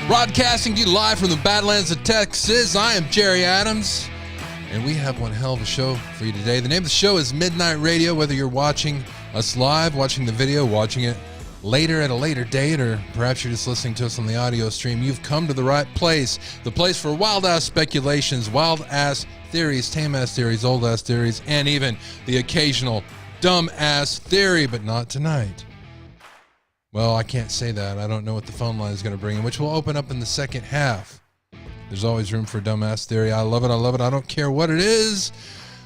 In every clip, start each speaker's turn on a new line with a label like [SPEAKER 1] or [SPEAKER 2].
[SPEAKER 1] Broadcasting to you live from the Badlands of Texas. I am Jerry Adams, and we have one hell of a show for you today. The name of the show is Midnight Radio. Whether you're watching us live, watching the video, watching it later at a later date, or perhaps you're just listening to us on the audio stream, you've come to the right place. The place for wild-ass speculations, wild-ass theories, tame-ass theories, old-ass theories, and even the occasional dumb-ass theory, but not tonight. Well, I can't say that. I don't know what the phone line is going to bring in, which will open up in the second half. There's always room for dumbass theory. I love it. I love it. I don't care what it is.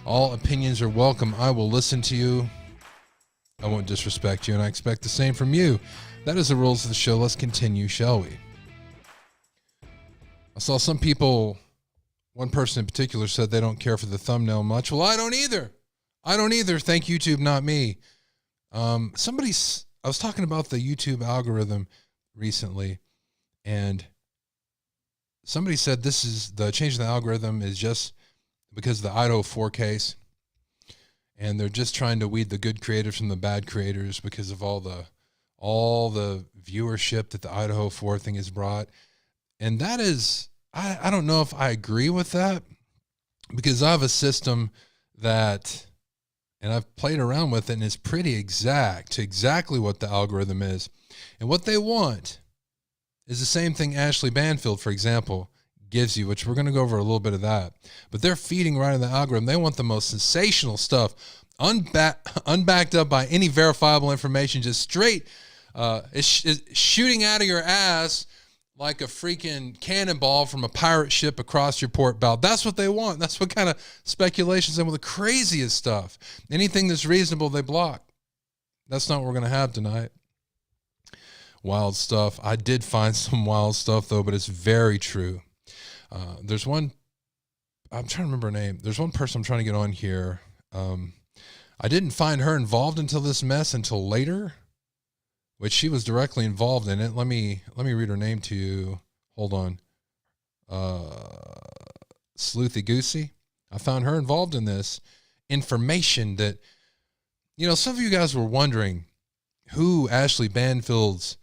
[SPEAKER 1] All opinions are welcome. I will listen to you. I won't disrespect you, and I expect the same from you. That is the rules of the show. Let's continue, shall we? I saw some people, one person in particular, said they don't care for the thumbnail much. Well, I don't either. I don't either. Thank YouTube, not me. I was talking about the YouTube algorithm recently, and somebody said this is the change in the algorithm is just because of the Idaho 4 case, and they're just trying to weed the good creators from the bad creators because of all the viewership that the Idaho 4 thing has brought. And that is, I don't know if I agree with that, because I have a system that, and I've played around with it, and it's pretty exact to exactly what the algorithm is. And what they want is the same thing Ashleigh Banfield, for example, gives you, which we're going to go over a little bit of that. But they're feeding right in the algorithm. They want the most sensational stuff, unbacked up by any verifiable information, just straight, it's shooting out of your ass like a freaking cannonball from a pirate ship across your port bow. That's what they want. That's what kind of speculations and with the craziest stuff. Anything that's reasonable, they block. That's not what we're going to have tonight. Wild stuff. I did find some wild stuff, though, but it's very true. There's one, I'm trying to remember her name. There's one person I'm trying to get on here. I didn't find her involved until this mess until later, which she was directly involved in it. Let me read her name to you. Hold on. Sleuthy Goosey. I found her involved in this information that, you know, some of you guys were wondering who Ashleigh Banfield's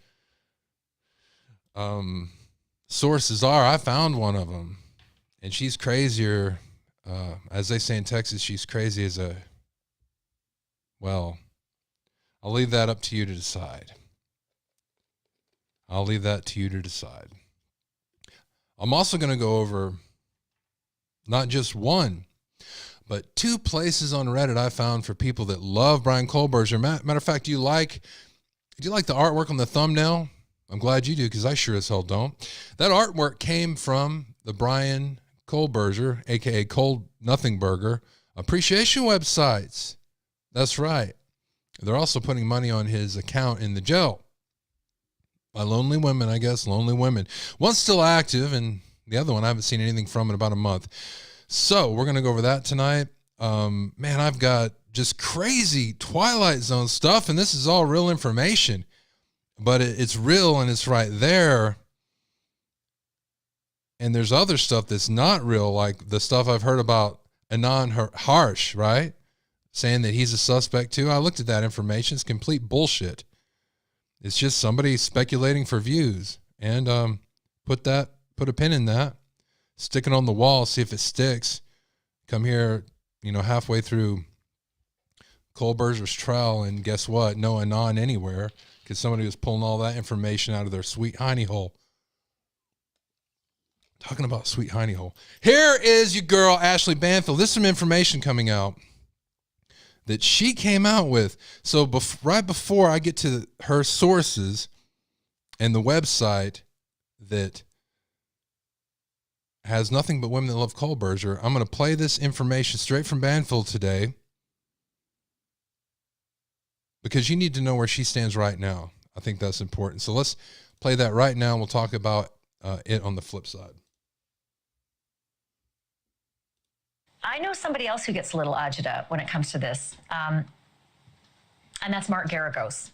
[SPEAKER 1] sources are. I found one of them, and she's crazier. As they say in Texas, she's crazy as a, well, I'll leave that up to you to decide. I'll leave that to you to decide. I'm also going to go over not just one, but two places on Reddit I found for people that love Bryan Koldburger. Matter of fact, do you like the artwork on the thumbnail? I'm glad you do, because I sure as hell don't. That artwork came from the Bryan Koldburger, a.k.a. Cold Nothing Burger, appreciation websites. That's right. They're also putting money on his account in the jail. By lonely women, I guess, lonely women. One's still active, and the other one I haven't seen anything from in about a month. So we're going to go over that tonight. Man, I've got just crazy Twilight Zone stuff, and this is all real information. But it's real, and it's right there. And there's other stuff that's not real, like the stuff I've heard about Anon Harsh, right? Saying that he's a suspect too. I looked at that information. It's complete bullshit. It's just somebody speculating for views. And put a pin in that. Stick it on the wall, see if it sticks. Come here, halfway through Kohlberger's trial, and guess what? No Anon anywhere, because somebody was pulling all that information out of their sweet hiney hole. Talking about sweet hiney hole. Here is your girl, Ashleigh Banfield. There's some information coming out that she came out with. So right before I get to her sources and the website that has nothing but women that love Kohlberger, I'm going to play this information straight from Banfield today, because you need to know where she stands right now. I think that's important. So let's play that right now, and we'll talk about it on the flip side.
[SPEAKER 2] I know somebody else who gets a little agita when it comes to this, and that's Mark Garagos.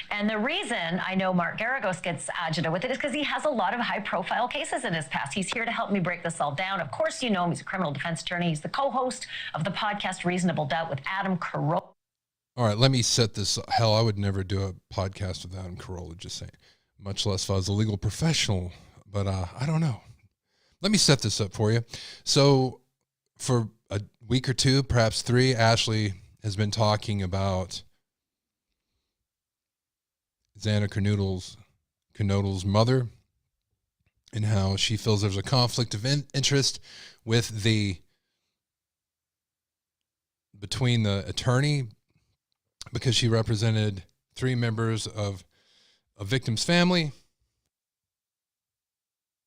[SPEAKER 2] And the reason I know Mark Garagos gets agita with it is because he has a lot of high-profile cases in his past. He's here to help me break this all down. Of course, you know him. He's a criminal defense attorney. He's the co-host of the podcast Reasonable Doubt with Adam Carolla.
[SPEAKER 1] All right, let me set this. Hell, I would never do a podcast with Adam Carolla, just saying. Much less if I was a legal professional. but I don't know. Let me set this up for you. So for a week or two, perhaps 3, Ashleigh has been talking about XanaKernodle's mother and how she feels there's a conflict of interest with between the attorney, because she represented 3 members of a victim's family.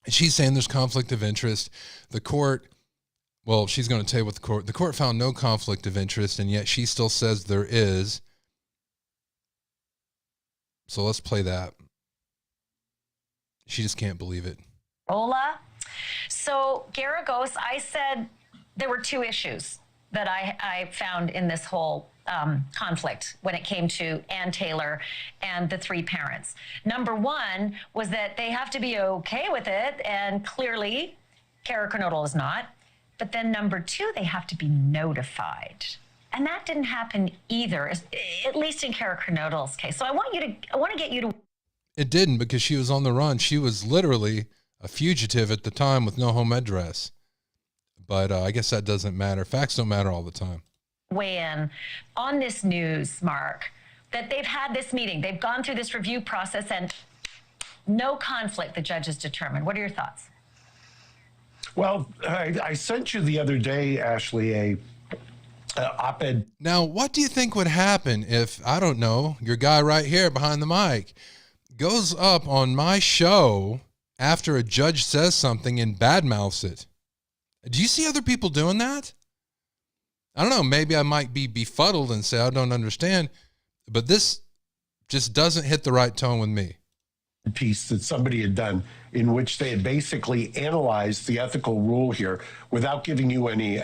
[SPEAKER 1] And she's saying there's conflict of interest. The court, well, she's going to tell you what the court found no conflict of interest, and yet she still says there is. So let's play that. She just can't believe it.
[SPEAKER 2] Ola. So Garagos, I said there were 2 issues that I found in this whole conflict when it came to Ann Taylor and the 3 parents. Number 1 was that they have to be okay with it, and clearly KayleeGoncalves is not. But then number 2, they have to be notified. And that didn't happen either, at least in KayleeGoncalves' case. So I want to get you to...
[SPEAKER 1] It didn't, because she was on the run. She was literally a fugitive at the time with no home address. But I guess that doesn't matter. Facts don't matter all the time.
[SPEAKER 2] Weigh in on this news, Mark, that they've had this meeting. They've gone through this review process and no conflict, the judges determined. What are your thoughts?
[SPEAKER 3] Well, I sent you the other day, Ashleigh, a op-ed.
[SPEAKER 1] Now, what do you think would happen if, I don't know, your guy right here behind the mic goes up on my show after a judge says something and badmouths it? Do you see other people doing that? I don't know. Maybe I might be befuddled and say I don't understand, but this just doesn't hit the right tone with me.
[SPEAKER 3] Piece that somebody had done in which they had basically analyzed the ethical rule here without giving you any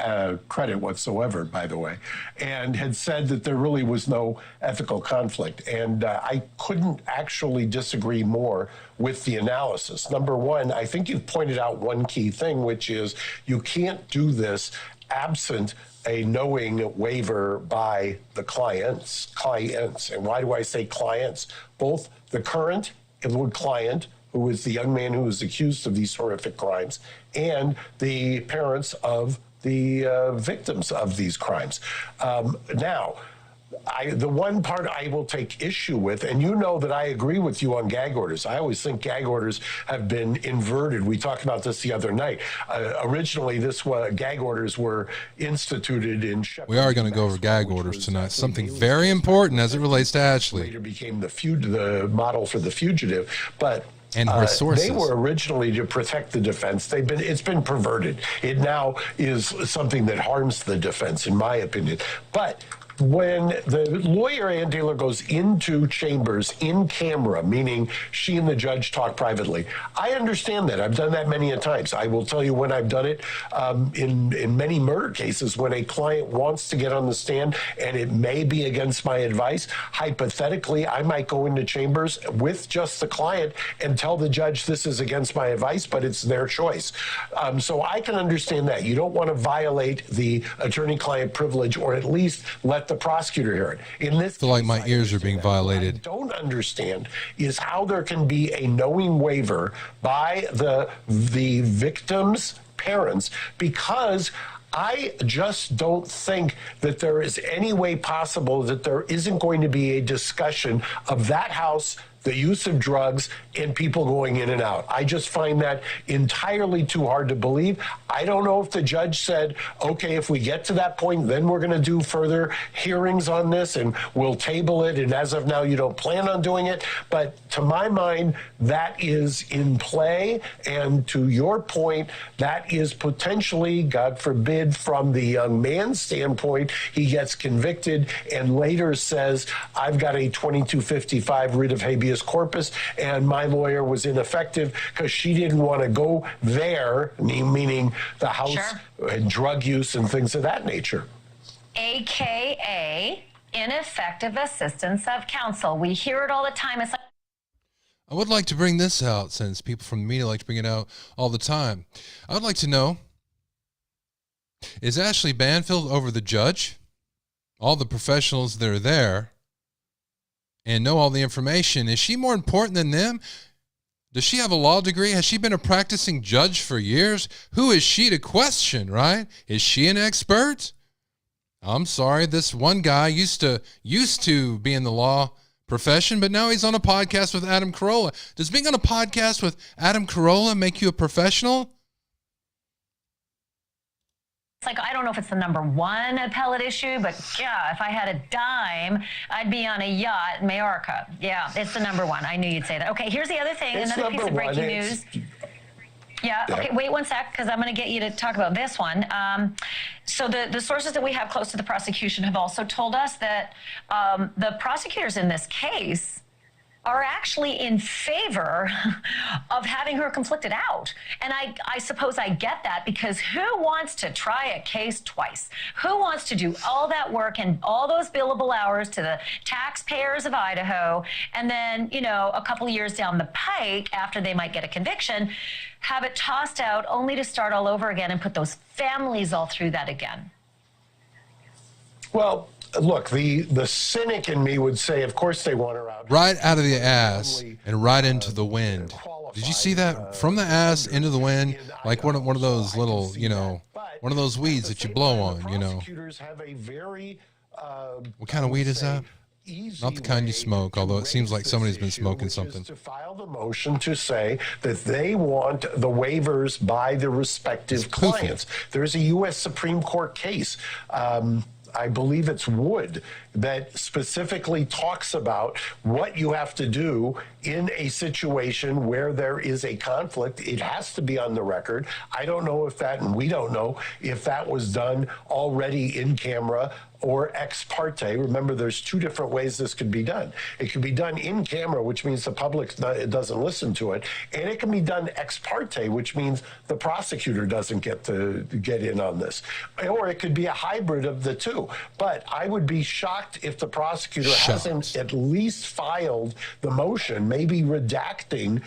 [SPEAKER 3] credit whatsoever, by the way, and had said that there really was no ethical conflict. And I couldn't actually disagree more with the analysis. Number 1, I think you've pointed out one key thing, which is you can't do this absent a knowing waiver by the clients. And why do I say clients? Both the current client, who is the young man who was accused of these horrific crimes, and the parents of the victims of these crimes. Now, the one part I will take issue with, and you know that I agree with you on gag orders. I always think gag orders have been inverted. We talked about this the other night. Originally, gag orders were instituted in Shepard.
[SPEAKER 1] We are going to go over gag orders tonight. Something very important as it relates to Ashleigh.
[SPEAKER 3] Later became the model for the fugitive, but
[SPEAKER 1] and resources.
[SPEAKER 3] They were originally to protect the defense. It's been perverted. It now is something that harms the defense, in my opinion. But when the lawyer Ann Taylor goes into chambers in camera, meaning she and the judge talk privately, I understand that. I've done that many a times. I will tell you when I've done it in many murder cases, when a client wants to get on the stand and it may be against my advice. Hypothetically, I might go into chambers with just the client and tell the judge this is against my advice, but it's their choice. So I can understand that. You don't want to violate the attorney-client privilege, or at least let the prosecutor hear it. In this
[SPEAKER 1] I feel like my ears are being violated.
[SPEAKER 3] What I don't understand is how there can be a knowing waiver by the victim's parents, because I just don't think that there is any way possible that there isn't going to be a discussion of that house, the use of drugs, and people going in and out. I just find that entirely too hard to believe. I don't know if the judge said, okay, if we get to that point, then we're going to do further hearings on this and we'll table it. And as of now, you don't plan on doing it. But to my mind, that is in play. And to your point, that is potentially, God forbid, from the young man's standpoint, he gets convicted and later says, I've got a 2255 writ of habeas corpus, and my lawyer was ineffective because she didn't want to go there, meaning the house,
[SPEAKER 2] Sure.
[SPEAKER 3] And drug use and things of that nature.
[SPEAKER 2] AKA ineffective assistance of counsel. We hear it all the time. It's like,
[SPEAKER 1] I would like to bring this out, since people from the media like to bring it out all the time. I would like to know, is Ashleigh Banfield over the judge, all the professionals that are there, and know all the information? Is she more important than them? Does she have a law degree? Has she been a practicing judge for years? Who is she to question, right? Is she an expert? I'm sorry, this one guy used to be in the law profession, but now he's on a podcast with Adam Carolla. Does being on a podcast with Adam Carolla make you a professional?
[SPEAKER 2] Like, I don't know if it's the number one appellate issue, but yeah, if I had a dime, I'd be on a yacht in Majorca. Yeah, it's the number one. I knew you'd say that. Okay, here's the other thing, another piece of breaking news. Yeah, okay, wait one sec, because I'm going to get you to talk about this one. So the sources that we have close to the prosecution have also told us that the prosecutors in this case are actually in favor of having her conflicted out. And I suppose I get that, because who wants to try a case twice? Who wants to do all that work and all those billable hours to the taxpayers of Idaho, and then, you know, a couple years down the pike, after they might get a conviction, have it tossed out only to start all over again and put those families all through that again?
[SPEAKER 3] Well, look, the cynic in me would say, of course they want her out.
[SPEAKER 1] Right out of the ass and right into the wind. Did you see that? From the ass into the wind, like one of those little, you know, one of those weeds that you blow on, you know. What kind of weed is that? Not the kind you smoke, although it seems like somebody's been smoking something.
[SPEAKER 3] To file the motion to say that they want the waivers by the respective clients. There's a U.S. Supreme Court case. I believe it's Wood, that specifically talks about what you have to do in a situation where there is a conflict. It has to be on the record. I don't know if that, and we don't know if that was done already in camera or ex parte. Remember, there's two different ways this could be done. It could be done in camera, which means the public doesn't listen to it, and it can be done ex parte, which means the prosecutor doesn't get to get in on this. Or it could be a hybrid of the two. But I would be shocked if the prosecutor hasn't at least filed the motion, maybe redacting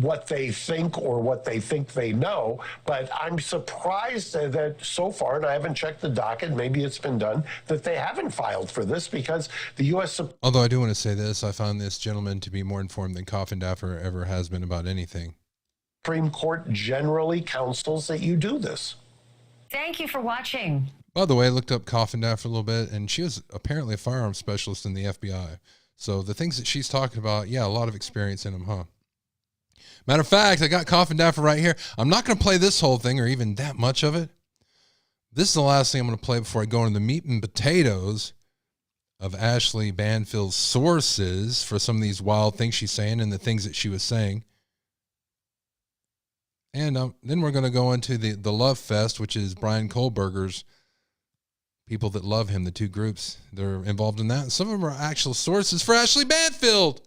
[SPEAKER 3] what they think or what they think they know. But I'm surprised that so far, and I haven't checked the docket, maybe it's been done, that they haven't filed for this, because the U.S.
[SPEAKER 1] Although I do want to say this, I found this gentleman to be more informed than Coffendaffer ever has been about anything.
[SPEAKER 3] Supreme Court generally counsels that you do this.
[SPEAKER 2] Thank you for watching.
[SPEAKER 1] By the way, I looked up Coffendaffer a little bit, and she was apparently a firearms specialist in the FBI. So the things that she's talking about, yeah, a lot of experience in them, huh? Matter of fact, I got Coffendaffer right here. I'm not going to play this whole thing or even that much of it. This is the last thing I'm going to play before I go into the meat and potatoes of Ashleigh Banfield's sources for some of these wild things she's saying and the things that she was saying. And then we're going to go into the Love Fest, which is Bryan Koldburger's people that love him, the two groups. They're involved in that. And some of them are actual sources for Ashleigh Banfield.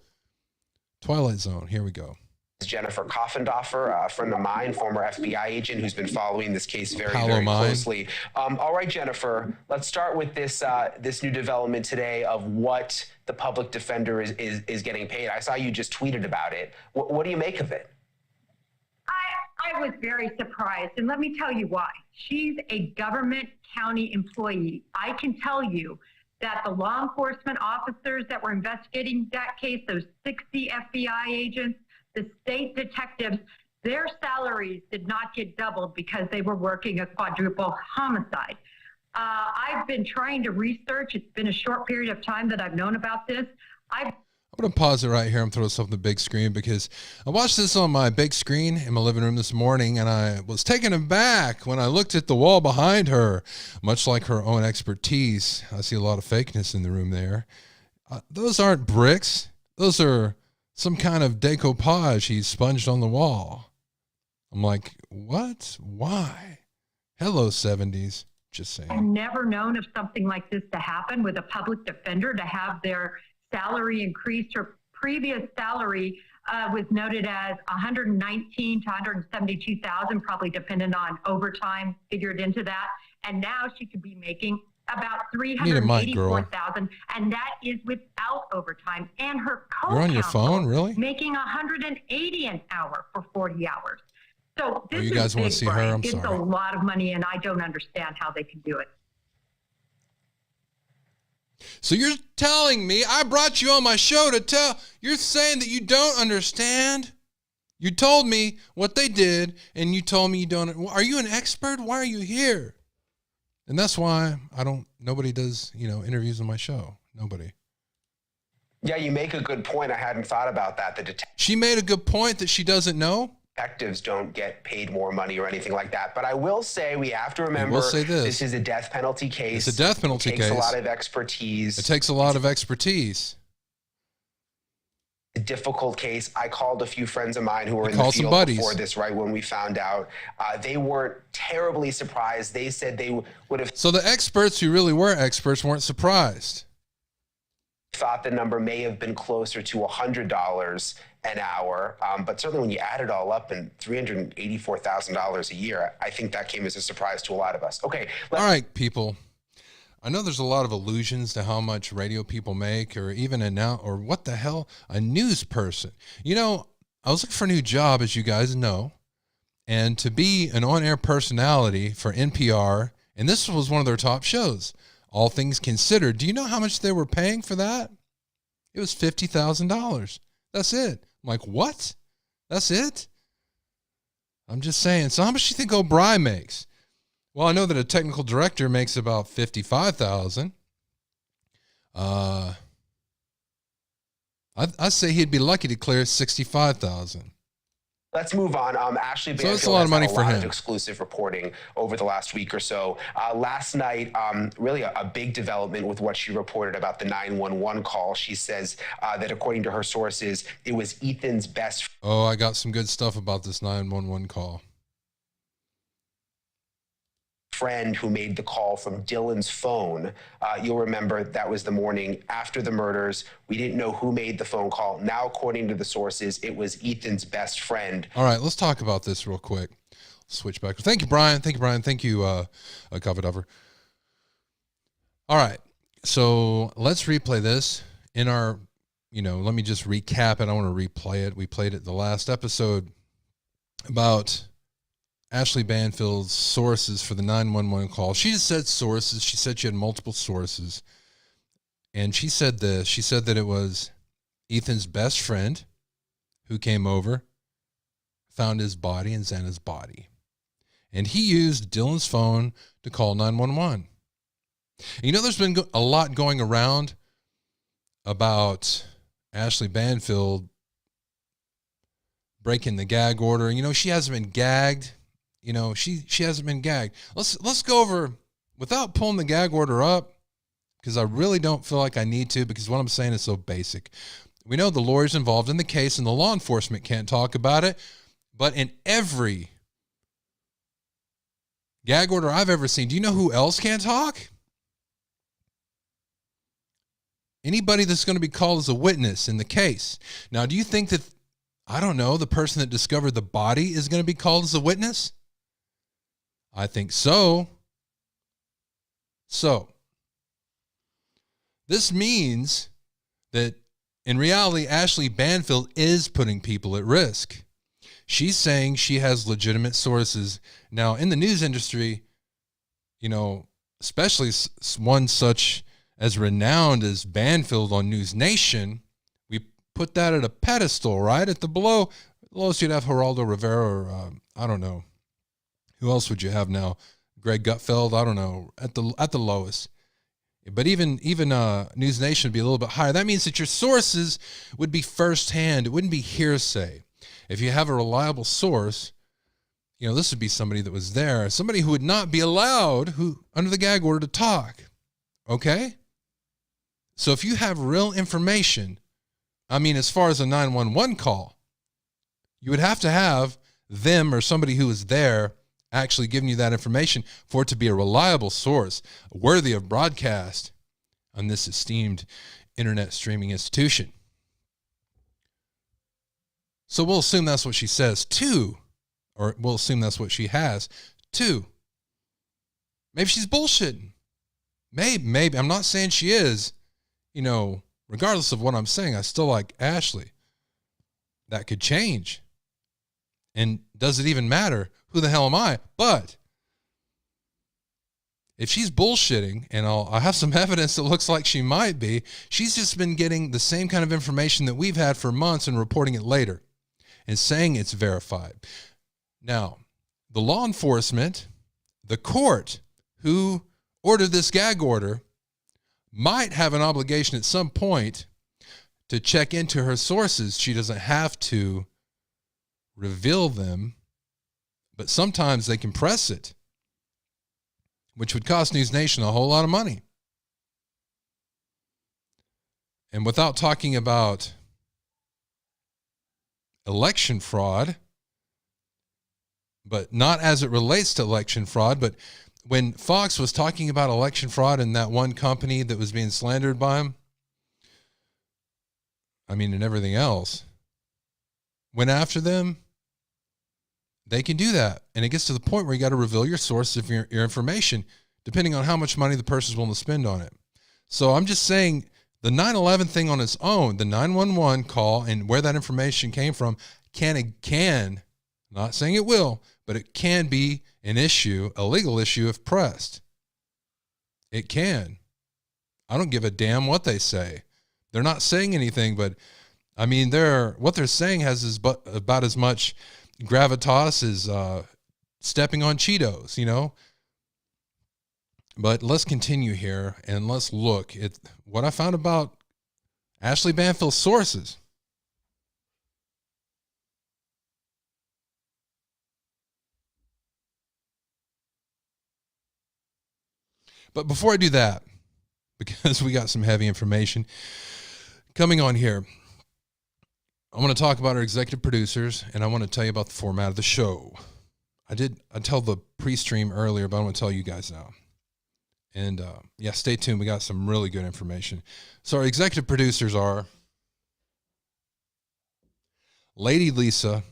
[SPEAKER 1] Twilight Zone. Here we go.
[SPEAKER 4] Jennifer Coffendaffer, a friend of mine, former FBI agent who's been following this case very closely. All right, Jennifer, let's start with this this new development today of what the public defender is getting paid. I saw you just tweeted about it. What do you make of it?
[SPEAKER 5] I was very surprised, and let me tell you why. She's a government county employee. I can tell you that the law enforcement officers that were investigating that case, those 60 FBI agents, the state detectives, their salaries did not get doubled because they were working a quadruple homicide. I've been trying to research. It's been a short period of time that I've known about this. I'm
[SPEAKER 1] going to pause it right here and throw this up on the big screen, because I watched this on my big screen in my living room this morning, and I was taken aback when I looked at the wall behind her. Much like her own expertise, I see a lot of fakeness in the room there. Those aren't bricks. Those are some kind of decoupage he's sponged on the wall. I'm like, what? Why? Hello, 70s. Just saying.
[SPEAKER 5] I've never known of something like this to happen with a public defender, to have their salary increased. Her previous salary was noted as $119,000 to $172,000, probably dependent on overtime figured into that. And now she could be making about $384,000, and that is without overtime. And her
[SPEAKER 1] You're on your phone, really?
[SPEAKER 5] Making $180 an hour for 40 hours. So this
[SPEAKER 1] you guys want to see her? I'm
[SPEAKER 5] sorry. It's a lot of money, and I don't understand how they can do it.
[SPEAKER 1] So you're telling me I brought you on my show to tell, you're saying that you don't understand You told me what they did, and you told me you don't. Are you an expert? Why are you here? And that's why nobody does, interviews on my show. Nobody.
[SPEAKER 4] Yeah, you make a good point. I hadn't thought about that.
[SPEAKER 1] She made a good point that she doesn't know.
[SPEAKER 4] Detectives don't get paid more money or anything like that. But I will say we have to remember this is a death penalty case.
[SPEAKER 1] It's a death penalty case.
[SPEAKER 4] It takes a lot of expertise.
[SPEAKER 1] It takes a lot of expertise.
[SPEAKER 4] A difficult case. I called a few friends of mine who were in the field before this, right when we found out. They weren't terribly surprised. They said they would have.
[SPEAKER 1] So the experts who really were experts weren't surprised.
[SPEAKER 4] Thought the number may have been closer to $100 an hour, but certainly when you add it all up, and $384,000 a year, I think that came as a surprise to a lot of us. Okay.
[SPEAKER 1] All right, people. I know there's a lot of allusions to how much radio people make, or even or what the hell, a news person. I was looking for a new job, as you guys know, and to be an on-air personality for NPR, and this was one of their top shows, All Things Considered. Do you know how much they were paying for that? It was $50,000. That's it. I'm like, what? That's it? I'm just saying. So how much do you think O'Brien makes? Well, I know that a technical director makes about $55,000. I say he'd be lucky to clear $65,000.
[SPEAKER 4] Let's move on. Ashleigh Banfield
[SPEAKER 1] that's a lot of money for him.
[SPEAKER 4] Of exclusive reporting over the last week or so. Last night, really a big development with what she reported about the 911 call. She says that according to her sources, it was Ethan's best.
[SPEAKER 1] Oh, I got some good stuff about this 911 call.
[SPEAKER 4] Friend who made the call from Dylan's phone. You'll remember that was the morning after the murders. We didn't know who made the phone call. Now, according to the sources, it was Ethan's best friend.
[SPEAKER 1] All right, let's talk about this real quick. Switch back. Thank you, Bryan. Thank you, Kohberger. All right, so let's replay this in our, let me just recap it. I want to replay it. We played it the last episode about Ashleigh Banfield's sources for the 911 call. She just said sources. She said she had multiple sources. And she said this. She said that it was Ethan's best friend who came over, found his body and Xana's body. And he used Dylan's phone to call 911. And there's been a lot going around about Ashleigh Banfield breaking the gag order. She hasn't been gagged. She hasn't been gagged. Let's go over, without pulling the gag order up, because I really don't feel like I need to, because what I'm saying is so basic. We know the lawyers involved in the case and the law enforcement can't talk about it, but in every gag order I've ever seen, do you know who else can't talk? Anybody that's going to be called as a witness in the case. Now, do you think that, I don't know, the person that discovered the body is going to be called as a witness? I think so. So, this means that in reality, Ashleigh Banfield is putting people at risk. She's saying she has legitimate sources. Now, in the news industry, especially one such as renowned as Banfield on News Nation, we put that at a pedestal, right? At the lowest, you'd have Geraldo Rivera, or I don't know. Who else would you have now? Greg Gutfeld? I don't know. At the lowest. But even News Nation would be a little bit higher. That means that your sources would be firsthand. It wouldn't be hearsay. If you have a reliable source, this would be somebody that was there, somebody who would not be allowed under the gag order to talk. Okay? So if you have real information, as far as a 911 call, you would have to have them or somebody who was there actually giving you that information for it to be a reliable source, worthy of broadcast on this esteemed internet streaming institution. So we'll assume that's what she says. 2, or we'll assume that's what she has. 2, maybe she's bullshitting. Maybe. I'm not saying she is. Regardless of what I'm saying, I still like Ashleigh. That could change. And does it even matter? Who the hell am I? But if she's bullshitting, and I have some evidence that looks like she might be, she's just been getting the same kind of information that we've had for months and reporting it later. and saying it's verified. Now, the law enforcement, the court who ordered this gag order, might have an obligation at some point to check into her sources. She doesn't have to reveal them, but sometimes they can press it, which would cost News Nation a whole lot of money. And without talking about election fraud, but not as it relates to election fraud, but when Fox was talking about election fraud and that one company that was being slandered by him, and everything else, went after them, they can do that. And it gets to the point where you got to reveal your source of your information, depending on how much money the person's willing to spend on it. So I'm just saying the 9/11 thing on its own, the 911 call and where that information came from can, not saying it will, but it can be an issue, a legal issue if pressed. It can. I don't give a damn what they say. They're not saying anything, but what they're saying has about as much gravitas as stepping on Cheetos, But let's continue here and let's look at what I found about Ashleigh Banfield's sources. But before I do that, because we got some heavy information coming on here, I want to talk about our executive producers, and I want to tell you about the format of the show. I tell the pre-stream earlier, but I want to tell you guys now. And stay tuned. We got some really good information. So our executive producers are Lady Lisa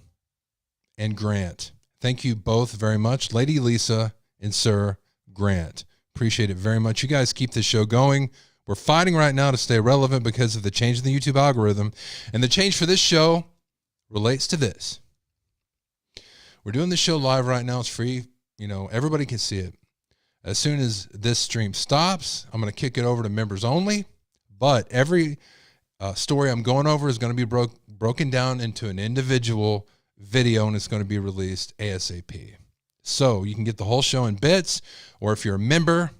[SPEAKER 1] and Grant. Thank you both very much. Lady Lisa and Sir Grant. Appreciate it very much. You guys keep this show going. We're fighting right now to stay relevant because of the change in the YouTube algorithm. And the change for this show relates to this. We're doing this show live right now. It's free. Everybody can see it. As soon as this stream stops, I'm going to kick it over to members only. But every story I'm going over is going to be broken down into an individual video, and it's going to be released ASAP. So you can get the whole show in bits, or if you're a member,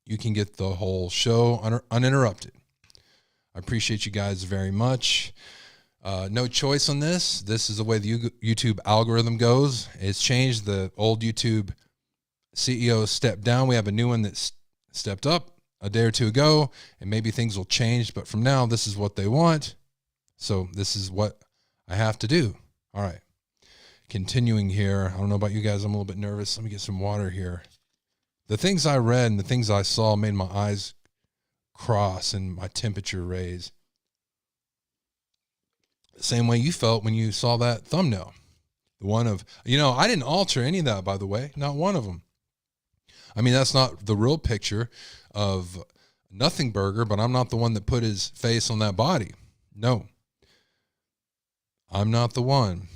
[SPEAKER 1] you can get the whole show uninterrupted. I appreciate you guys very much. No choice on this. This is the way the YouTube algorithm goes. It's changed. The old YouTube CEO stepped down. We have a new one that stepped up a day or two ago, and maybe things will change. But from now, this is what they want. So this is what I have to do. All right. Continuing here. I don't know about you guys. I'm a little bit nervous. Let me get some water here. The things I read and the things I saw made my eyes cross and my temperature raise. The same way you felt when you saw that thumbnail. The one of, I didn't alter any of that, by the way. Not one of them. That's not the real picture of Nothing Burger, but I'm not the one that put his face on that body. No. I'm not the one.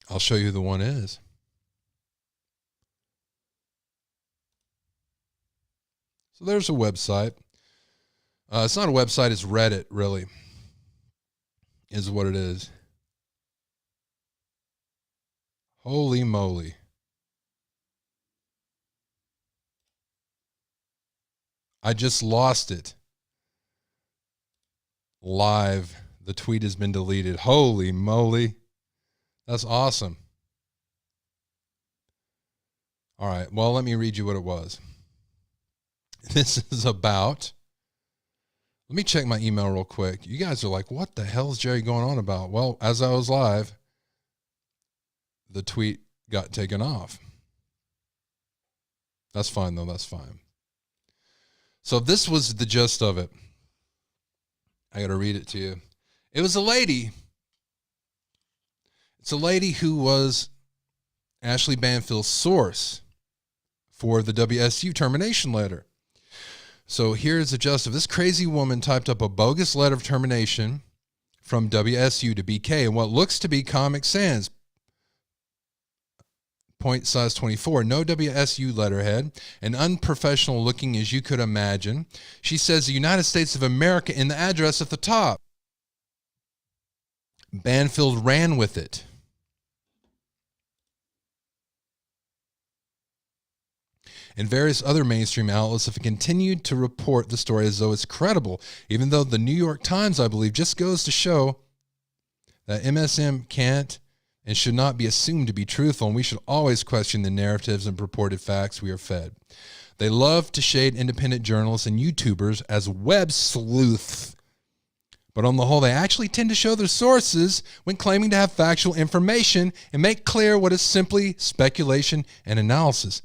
[SPEAKER 1] I'll show you who the one is. So there's a website. It's not a website, it's Reddit, really, is what it is. Holy moly. I just lost it. Live. The tweet has been deleted. Holy moly. That's awesome. All right. Well, let me read you what it was. This is about, let me check my email real quick. You guys are like, what the hell is Jerry going on about? Well, as I was live, the tweet got taken off. That's fine, though. That's fine. So this was the gist of it. I got to read it to you. It was a lady. It's a lady who was Ashleigh Banfield's source for the WSU termination letter. So here's the gist of this crazy woman typed up a bogus letter of termination from WSU to BK in what looks to be Comic Sans. Point size 24, no WSU letterhead, and unprofessional looking as you could imagine. She says the United States of America in the address at the top. Banfield ran with it. And various other mainstream outlets have continued to report the story as though it's credible, even though the New York Times, I believe, just goes to show that MSM can't and should not be assumed to be truthful, and we should always question the narratives and purported facts we are fed. They love to shade independent journalists and YouTubers as web sleuths, but on the whole, they actually tend to show their sources when claiming to have factual information and make clear what is simply speculation and analysis.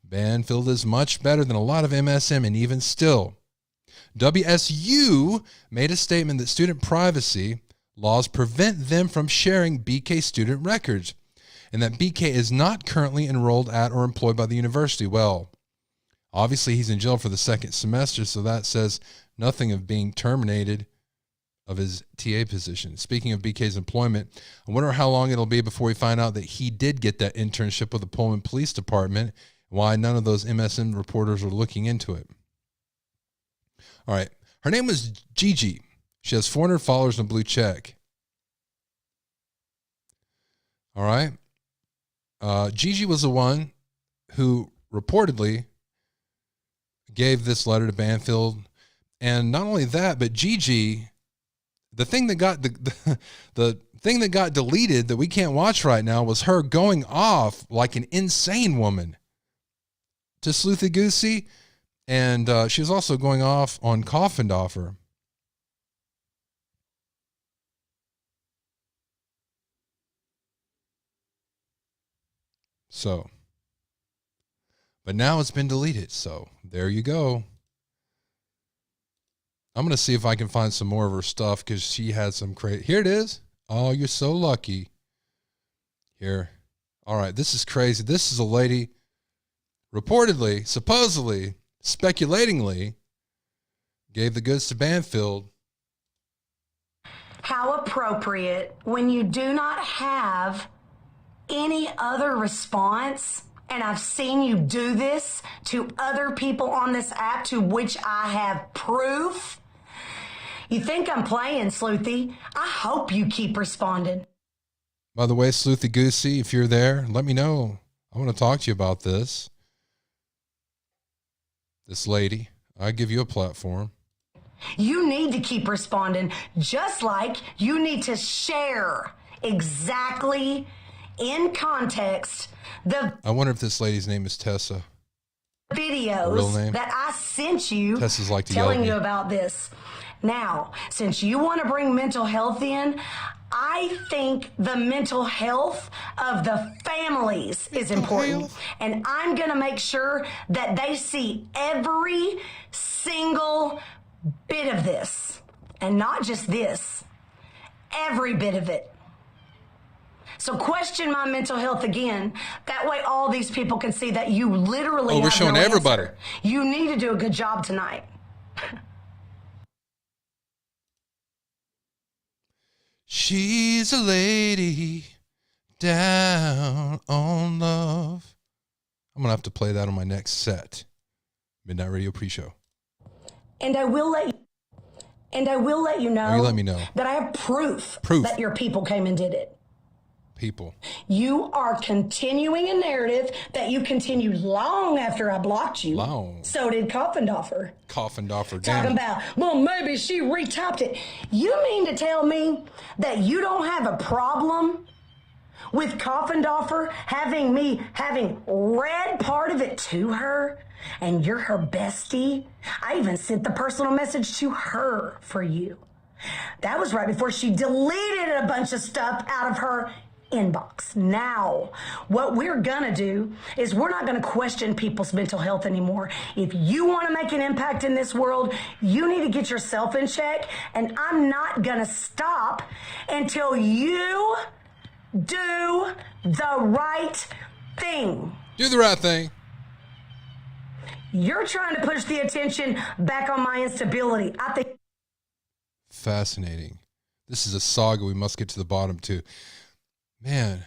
[SPEAKER 1] Banfield is much better than a lot of MSM, and even still, WSU made a statement that student privacy laws prevent them from sharing BK student records, and that BK is not currently enrolled at or employed by the university. Well, obviously he's in jail for the second semester, so that says nothing of being terminated of his TA position. Speaking of BK's employment, I wonder how long it'll be before we find out that he did get that internship with the Pullman Police Department, why none of those MSM reporters are looking into it. All right. Her name was Gigi. She has 400 followers and a blue check. All right. Gigi was the one who reportedly gave this letter to Banfield. And not only that, but Gigi, the thing that got the thing that got deleted that we can't watch right now was her going off like an insane woman to Sleuthy Goosey, and she was also going off on Koffendorfer. So, but now it's been deleted, so there you go. I'm going to see if I can find some more of her stuff, because she had some crazy. Here it is. Oh, you're so lucky. Here. All right, this is crazy. This is a lady reportedly, supposedly, speculatingly, gave the goods to Banfield.
[SPEAKER 6] How appropriate when you do not have any other response, and I've seen you do this to other people on this app to which I have proof. You think I'm playing, Sleuthy? I hope you keep responding.
[SPEAKER 1] By the way, Sleuthy Goosey, if you're there, let me know. I want to talk to you about this. This lady, I give you a platform.
[SPEAKER 6] You need to keep responding, just like you need to share exactly in context
[SPEAKER 1] I wonder if this lady's name is Tessa.
[SPEAKER 6] Videos
[SPEAKER 1] real name?
[SPEAKER 6] That I sent you
[SPEAKER 1] Tessa's like to
[SPEAKER 6] telling
[SPEAKER 1] yell
[SPEAKER 6] you
[SPEAKER 1] at me.
[SPEAKER 6] about this. Now, since you want to bring mental health in, I think the mental health of the families is important. And I'm going to make sure that they see every single bit of this. And not just this, every bit of it. So question my mental health again. That way all these people can see that you literally have
[SPEAKER 1] we're showing
[SPEAKER 6] no
[SPEAKER 1] everybody.
[SPEAKER 6] answer. You need to do a good job tonight.
[SPEAKER 1] She's a lady down on love. I'm going to have to play that on my next set. Midnight Radio pre-show.
[SPEAKER 6] And I will let you know,
[SPEAKER 1] you let me know
[SPEAKER 6] that I have proof that your people came and did it.
[SPEAKER 1] People.
[SPEAKER 6] You are continuing a narrative that you continued long after I blocked you.
[SPEAKER 1] Long.
[SPEAKER 6] So did Koffendorfer.
[SPEAKER 1] Koffendorfer.
[SPEAKER 6] Talking about, well, maybe she retyped it. You mean to tell me that you don't have a problem with Koffendorfer having read part of it to her? And you're her bestie? I even sent the personal message to her for you. That was right before she deleted a bunch of stuff out of her inbox. Now, what we're gonna do is we're not gonna question people's mental health anymore. If you want to make an impact in this world, you need to get yourself in check, and I'm not gonna stop until you do the right thing.
[SPEAKER 1] Do the right thing.
[SPEAKER 6] You're trying to push the attention back on my instability. I think.
[SPEAKER 1] Fascinating. This is a saga we must get to the bottom to. Man,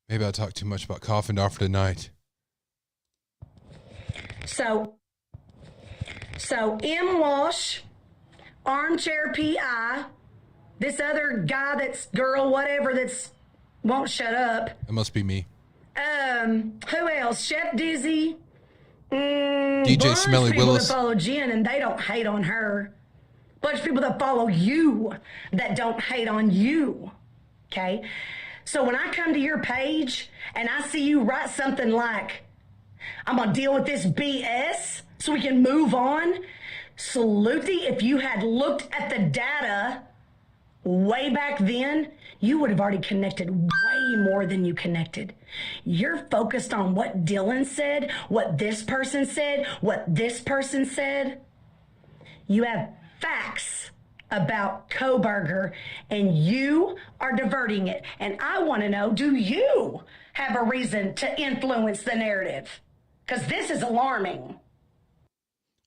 [SPEAKER 1] maybe I talked too much about Koffendorfer tonight.
[SPEAKER 6] So M. Walsh, Armchair PI, this other guy that's girl, whatever, that's won't shut up.
[SPEAKER 1] It must be me.
[SPEAKER 6] Who else? Chef Dizzy.
[SPEAKER 1] DJ Smelly
[SPEAKER 6] people
[SPEAKER 1] Willis.
[SPEAKER 6] That follow Jen and they don't hate on her. Bunch of people that follow you that don't hate on you. Okay? So when I come to your page and I see you write something like, I'm going to deal with this BS so we can move on. Salute, if you had looked at the data way back then, you would have already connected way more than you connected. You're focused on what Dylan said, what this person said, what this person said. You have facts about Kohberger, and you are diverting it. And I want to know, do you have a reason to influence the narrative? Because this is alarming.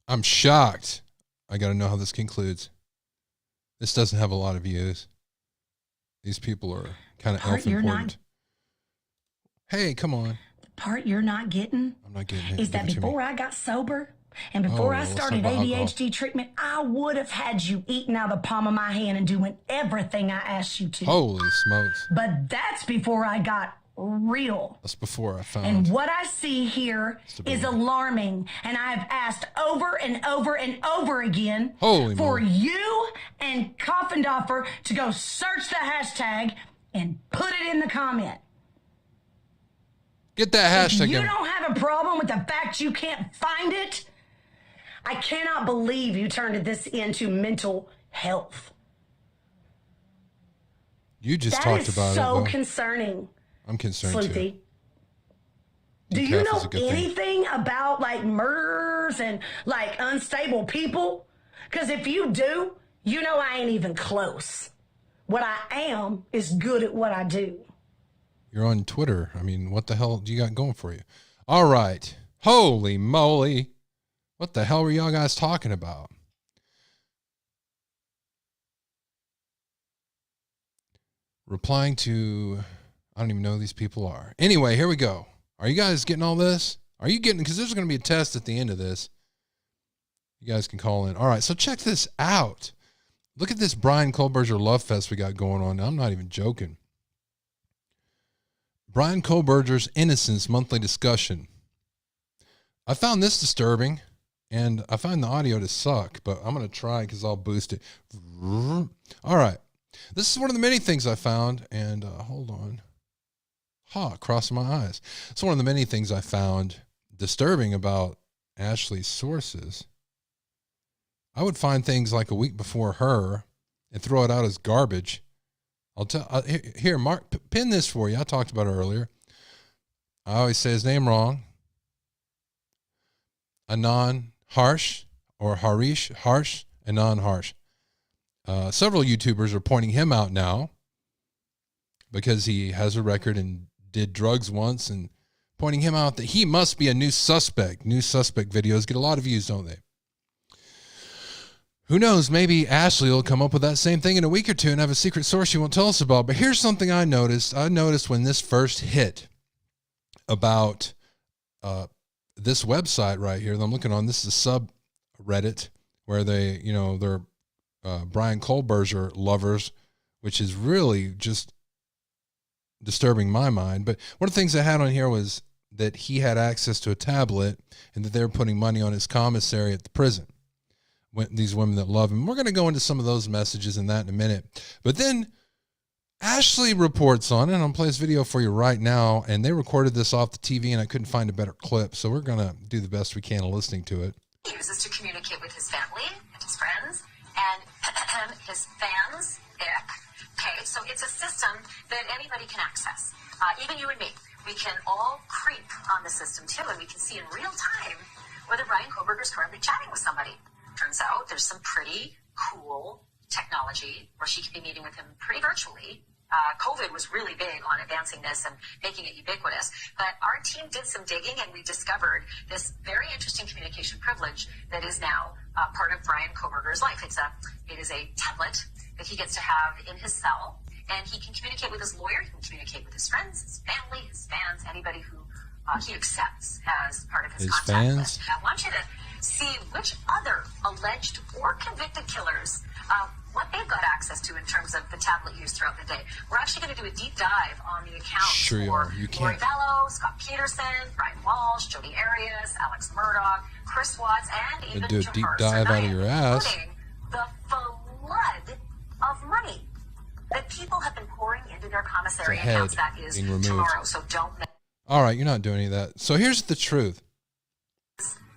[SPEAKER 1] I'm shocked. I got to know how this concludes. This doesn't have a lot of views. These people are kind of elf-important. Hey, come on.
[SPEAKER 6] The part you're not getting
[SPEAKER 1] I'm not getting it.
[SPEAKER 6] is that before I got sober and before I started ADHD treatment, I would have had you eating out of the palm of my hand and doing everything I asked you to.
[SPEAKER 1] Holy smokes.
[SPEAKER 6] But that's before I got real.
[SPEAKER 1] That's before I found.
[SPEAKER 6] And what I see here is alarming. And I've asked over and over and over again for you and Koffendorfer to go search the hashtag and put it in the comment.
[SPEAKER 1] Get that hashtag.
[SPEAKER 6] If you don't have a problem with the fact you can't find it, I cannot believe you turned this into mental health.
[SPEAKER 1] You just talked about it.
[SPEAKER 6] That is so concerning.
[SPEAKER 1] I'm concerned
[SPEAKER 6] Sleuthy.
[SPEAKER 1] too.
[SPEAKER 6] Do you know anything about like murderers and like unstable people? Because if you do, you know I ain't even close. What I am is good at what I do.
[SPEAKER 1] You're on Twitter. I mean, what the hell do you got going for you? All right. Holy moly. What the hell were y'all guys talking about? Replying to, I don't even know who these people are. Anyway, here we go. Are you guys getting all this? Are you getting, because there's going to be a test at the end of this. You guys can call in. All right, so check this out. Look at this Bryan Koldburger love fest we got going on. I'm not even joking. Bryan Kohberger's Innocence monthly discussion. I found this disturbing, and I find the audio to suck, but I'm going to try because I'll boost it. All right. This is one of the many things I found, and hold on. Crossing my eyes. It's one of the many things I found disturbing about Ashleigh's sources. I would find things like a week before her and throw it out as garbage. I'll tell here, Mark, pin this for you. I talked about it earlier. I always say his name wrong. Anon Harsh or Harish Harsh, Anon Harsh. Several YouTubers are pointing him out now because he has a record and did drugs once, and pointing him out that he must be a new suspect. New suspect videos get a lot of views, don't they? Who knows? Maybe Ashleigh will come up with that same thing in a week or two and have a secret source she won't tell us about. But here's something I noticed. I noticed when this first hit about this website right here that I'm looking on. This is a subreddit where they, they're Bryan Koldburger lovers, which is really just disturbing my mind. But one of the things I had on here was that he had access to a tablet and that they were putting money on his commissary at the prison. These women that love him. We're going to go into some of those messages and that in a minute. But then Ashleigh reports on it, and I'll play this video for you right now. And they recorded this off the TV, and I couldn't find a better clip. So we're going to do the best we can listening to it.
[SPEAKER 2] He uses to communicate with his family and his friends and his fans. Okay, so it's a system that anybody can access. Even you and me. We can all creep on the system too, and we can see in real time whether Bryan Kohberger is currently chatting with somebody. Turns out there's some pretty cool technology where she can be meeting with him pretty virtually. COVID was really big on advancing this and making it ubiquitous. But our team did some digging, and we discovered this very interesting communication privilege that is now part of Bryan Kohberger's life. It is a tablet that he gets to have in his cell, and he can communicate with his lawyer. He can communicate with his friends, his family, his fans, anybody who he accepts as part of his contact list. I want you to
[SPEAKER 7] see which other alleged or convicted killers, what they've got access to in terms of the tablet use throughout the day. We're actually going to do a deep dive on the accounts for Lori Vallow, Scott Peterson, Brian Walsh, Jodi Arias, Alex Murdaugh, Chris Watts, and even
[SPEAKER 1] do a deep dive out of your ass.
[SPEAKER 7] Including the flood of money that people have been pouring into their commissary accounts. That is tomorrow, so don't.
[SPEAKER 1] All right, you're not doing any of that. So here's the truth.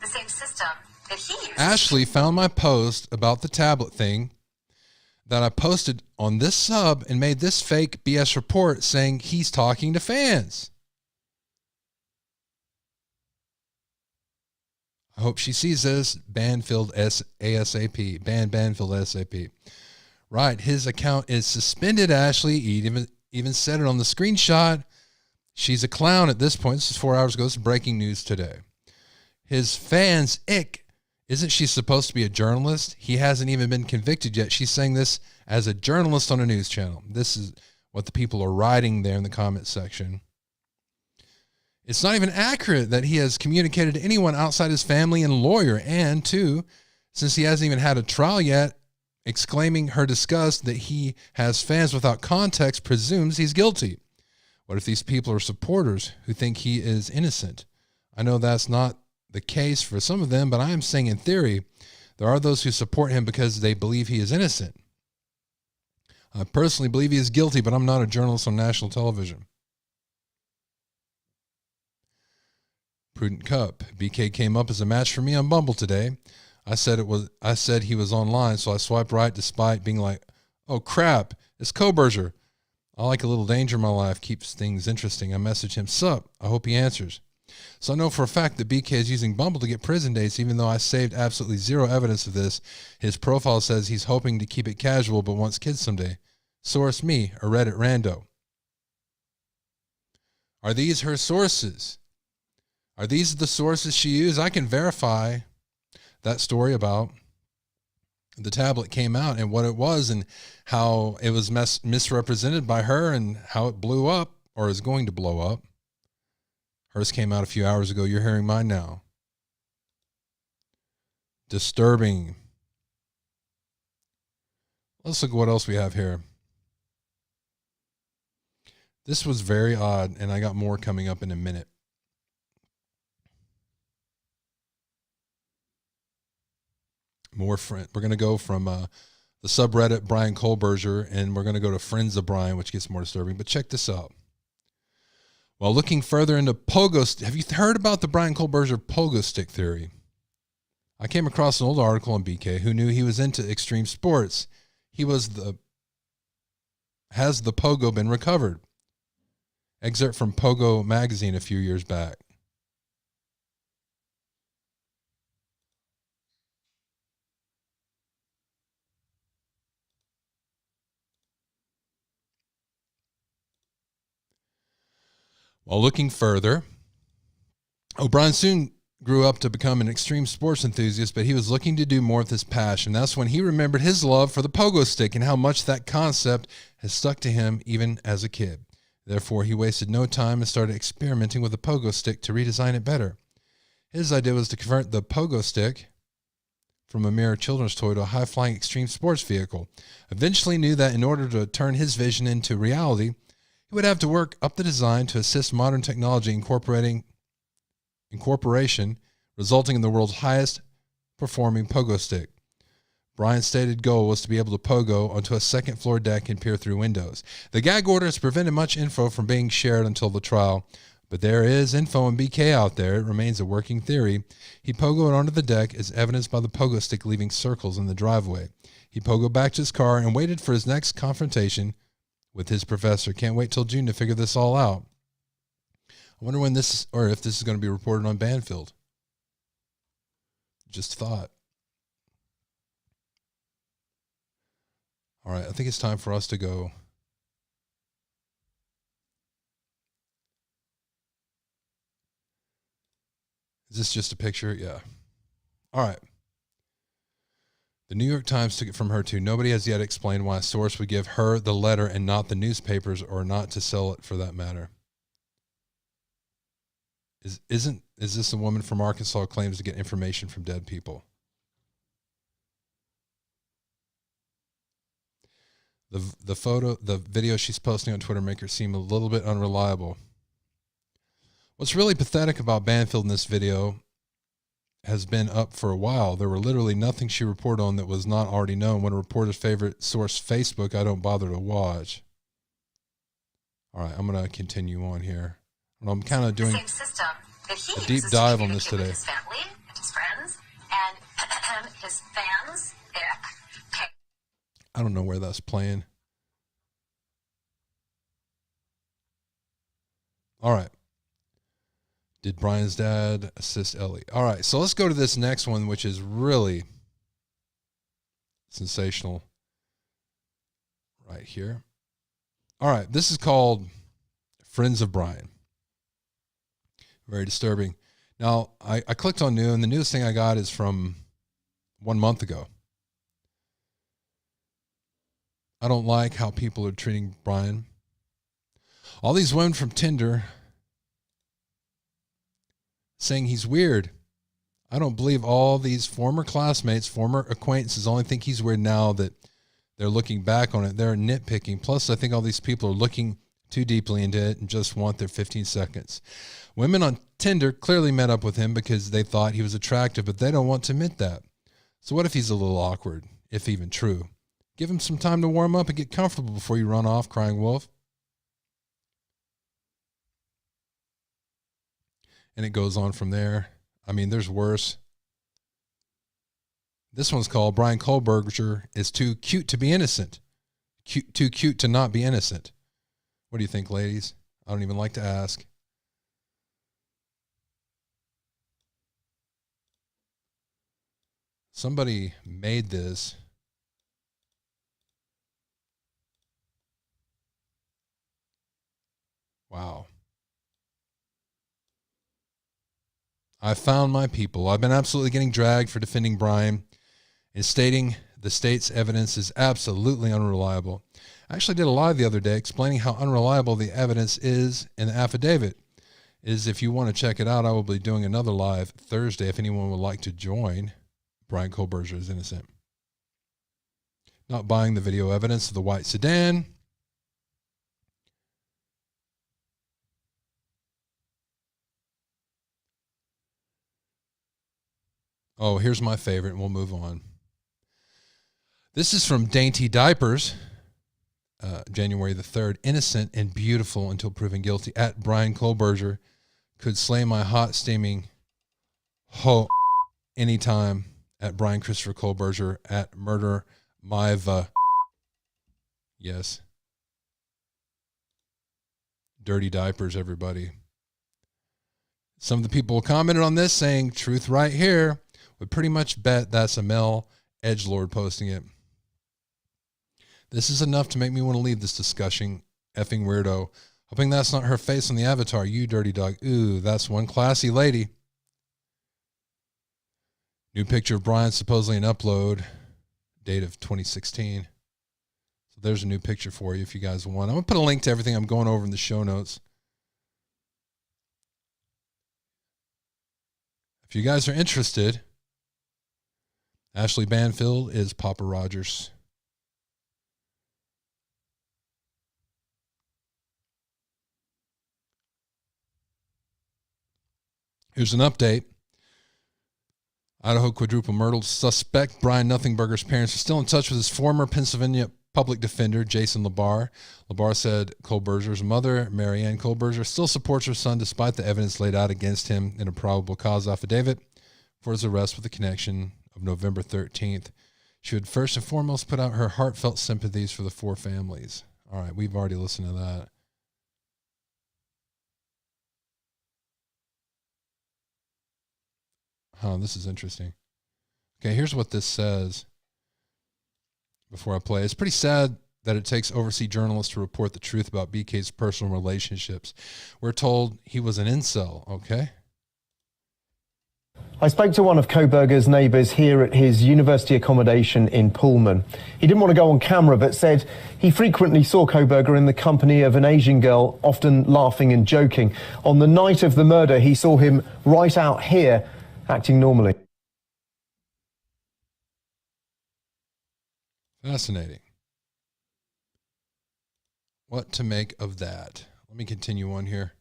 [SPEAKER 7] The same system that he uses.
[SPEAKER 1] Ashleigh found my post about the tablet thing that I posted on this sub and made this fake BS report saying he's talking to fans. I hope she sees this. Banfield ASAP. Banfield ASAP. Right, his account is suspended, Ashleigh. He even said it on the screenshot. She's a clown at this point. This is 4 hours ago. This is breaking news today. His fans, ick. Isn't she supposed to be a journalist? He hasn't even been convicted yet. She's saying this as a journalist on a news channel. This is what the people are writing there in the comment section. It's not even accurate that he has communicated to anyone outside his family and lawyer. And two, since he hasn't even had a trial yet, exclaiming her disgust that he has fans without context presumes he's guilty. What if these people are supporters who think he is innocent? I know that's not the case for some of them, but I am saying in theory, there are those who support him because they believe he is innocent. I personally believe he is guilty, but I'm not a journalist on national television. Prudent Cup. BK came up as a match for me on Bumble today. I said he was online, so I swiped right despite being like, oh crap, it's Kohberger. I like a little danger in my life, keeps things interesting. I messaged him, sup, I hope he answers. So I know for a fact that BK is using Bumble to get prison dates, even though I saved absolutely zero evidence of this. His profile says he's hoping to keep it casual, but wants kids someday. Source me, a Reddit rando. Are these her sources? Are these the sources she used? I can verify that story about the tablet came out and what it was and how it was misrepresented by her and how it blew up or is going to blow up. Hers came out a few hours ago. You're hearing mine now. Disturbing. Let's look at what else we have here. This was very odd, and I got more coming up in a minute. We're going to go from the subreddit Bryan Koldburger, and we're going to go to Friends of Bryan, which gets more disturbing. But check this out. While looking further into pogo, have you heard about the Bryan Koldburger pogo stick theory? I came across an old article on BK who knew he was into extreme sports. Has the pogo been recovered? Excerpt from Pogo magazine a few years back. While looking further, O'Brien soon grew up to become an extreme sports enthusiast, but he was looking to do more with his passion. That's when he remembered his love for the pogo stick and how much that concept has stuck to him even as a kid. Therefore, he wasted no time and started experimenting with the pogo stick to redesign it better. His idea was to convert the pogo stick from a mere children's toy to a high-flying extreme sports vehicle. Eventually knew that in order to turn his vision into reality, he would have to work up the design to assist modern technology incorporation, resulting in the world's highest performing pogo stick. Bryan's stated goal was to be able to pogo onto a second-floor deck and peer through windows. The gag order has prevented much info from being shared until the trial, but there is info on BK out there. It remains a working theory. He pogoed onto the deck as evidenced by the pogo stick leaving circles in the driveway. He pogoed back to his car and waited for his next confrontation with his professor. Can't wait till June to figure this all out. I wonder when this, or if this is going to be reported on Banfield. Just thought. All right, I think it's time for us to go. Is this just a picture? Yeah. All right. The New York Times took it from her too. Nobody has yet explained why a source would give her the letter and not the newspapers, or not to sell it for that matter. Is this a woman from Arkansas who claims to get information from dead people? The video she's posting on Twitter make her seem a little bit unreliable. What's really pathetic about Banfield in this video has been up for a while. There were literally nothing she reported on that was not already known. When a reporter's favorite source, Facebook, I don't bother to watch. All right, I'm going to continue on here. I'm kind of doing a deep dive on this today.
[SPEAKER 7] His family and his friends and his fans.
[SPEAKER 1] I don't know where that's playing. All right. Did Brian's dad assist Ellie? All right, so let's go to this next one, which is really sensational right here. All right, this is called Friends of Bryan. Very disturbing. Now, I clicked on new, and the newest thing I got is from 1 month ago. I don't like how people are treating Bryan. All these women from Tinder saying he's weird. I don't believe all these former classmates, former acquaintances only think he's weird now that they're looking back on it. They're nitpicking. Plus, I think all these people are looking too deeply into it and just want their 15 seconds. Women on Tinder clearly met up with him because they thought he was attractive, but they don't want to admit that. So what if he's a little awkward, if even true? Give him some time to warm up and get comfortable before you run off, crying wolf. And it goes on from there. I mean, there's worse. This one's called Bryan Koldburger is too cute to be innocent. Too cute to not be innocent. What do you think, ladies? I don't even like to ask. Somebody made this. Wow. I found my people. I've been absolutely getting dragged for defending Bryan and stating the state's evidence is absolutely unreliable. I actually did a live the other day explaining how unreliable the evidence is in the affidavit. If you want to check it out, I will be doing another live Thursday if anyone would like to join. Bryan Kohberger is innocent. Not buying the video evidence of the white sedan. Oh, here's my favorite, and we'll move on. This is from Dainty Diapers, January the 3rd. Innocent and beautiful until proven guilty. At Bryan Koldburger could slay my hot, steaming ho anytime. At bryanchristopherkohberger. At murder myva. Yes. Dirty diapers, everybody. Some of the people commented on this saying, truth right here. Would pretty much bet that's a male edgelord posting it. This is enough to make me want to leave this discussion. Effing weirdo. Hoping that's not her face on the avatar. You dirty dog. Ooh, that's one classy lady. New picture of Bryan, supposedly an upload. Date of 2016. So there's a new picture for you if you guys want. I'm going to put a link to everything I'm going over in the show notes. If you guys are interested, Ashleigh Banfield is Papa Rogers. Here's an update. Idaho quadruple murder suspect Bryan Nothingburger's parents are still in touch with his former Pennsylvania public defender, Jason Labar. Labar said Kohlberger's mother, Marianne Kohlberger, still supports her son despite the evidence laid out against him in a probable cause affidavit for his arrest with the connection of November 13th. She would first and foremost put out her heartfelt sympathies for the four families. All right, we've already listened to that. This is interesting. Okay, here's what this says before I play. It's pretty sad that it takes overseas journalists to report the truth about BK's personal relationships. We're told he was an incel, okay?
[SPEAKER 8] I spoke to one of Kohberger's neighbours here at his university accommodation in Pullman. He didn't want to go on camera, but said he frequently saw Kohberger in the company of an Asian girl, often laughing and joking. On the night of the murder, he saw him right out here, acting normally.
[SPEAKER 1] Fascinating. What to make of that? Let me continue on here.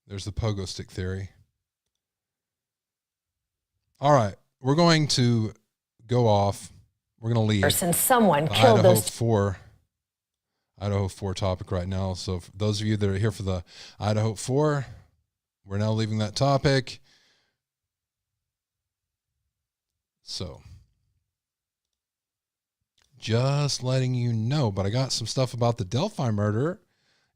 [SPEAKER 1] There's the pogo stick theory. All right, we're going to go off. We're going to leave.
[SPEAKER 2] Since someone killed
[SPEAKER 1] Idaho 4 topic right now. So for those of you that are here for the Idaho 4, we're now leaving that topic. So just letting you know, but I got some stuff about the Delphi murder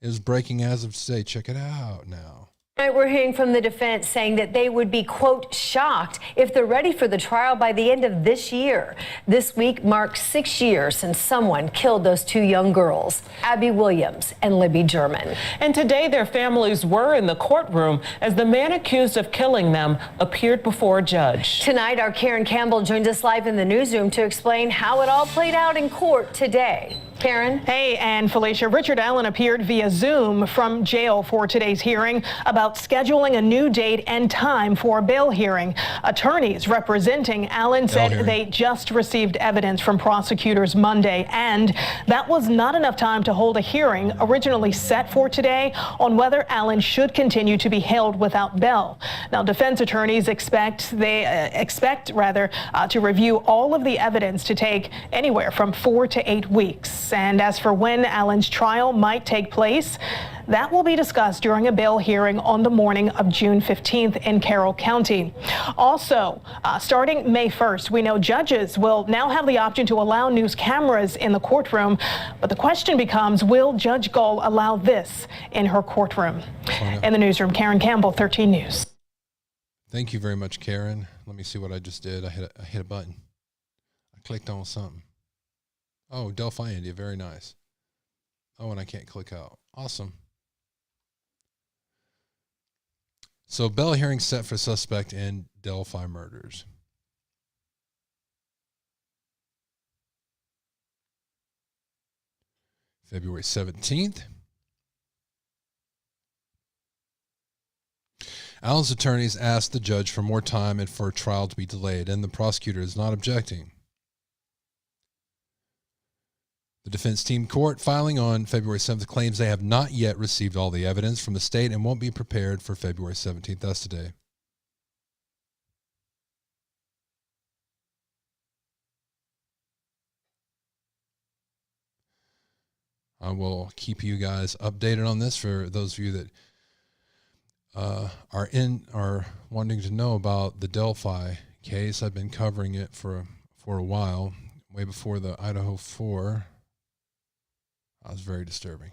[SPEAKER 1] is breaking as of today. Check it out now.
[SPEAKER 2] We're hearing from the defense saying that they would be, quote, shocked if they're ready for the trial by the end of this year. This week marks 6 years since someone killed those two young girls, Abby Williams and Libby German.
[SPEAKER 9] And today their families were in the courtroom as the man accused of killing them appeared before a judge.
[SPEAKER 2] Tonight, our Karen Campbell joins us live in the newsroom to explain how it all played out in court today. Karen?
[SPEAKER 9] Hey, and Felicia, Richard Allen appeared via Zoom from jail for today's hearing about scheduling a new date and time for a bail hearing. Attorneys representing Allen said they just received evidence from prosecutors Monday, and that was not enough time to hold a hearing originally set for today on whether Allen should continue to be held without bail. Now, defense attorneys expect to review all of the evidence to take anywhere from 4 to 8 weeks. And as for when Allen's trial might take place, that will be discussed during a bail hearing on the morning of June 15th in Carroll County. Also, starting May 1st, we know judges will now have the option to allow news cameras in the courtroom. But the question becomes, will Judge Gull allow this in her courtroom? In the newsroom, Karen Campbell, 13 News.
[SPEAKER 1] Thank you very much, Karen. Let me see what I just did. I hit a button. I clicked on something. Oh, Delphi, India. Very nice. Oh, and I can't click out. Awesome. So, bail hearing set for suspect in Delphi murders. February 17th. Allen's attorneys asked the judge for more time and for a trial to be delayed, and the prosecutor is not objecting. The defense team court filing on February 7th claims they have not yet received all the evidence from the state and won't be prepared for February 17th. That's today. I will keep you guys updated on this for those of you that are wanting to know about the Delphi case. I've been covering it for a while, way before the Idaho 4. That was very disturbing.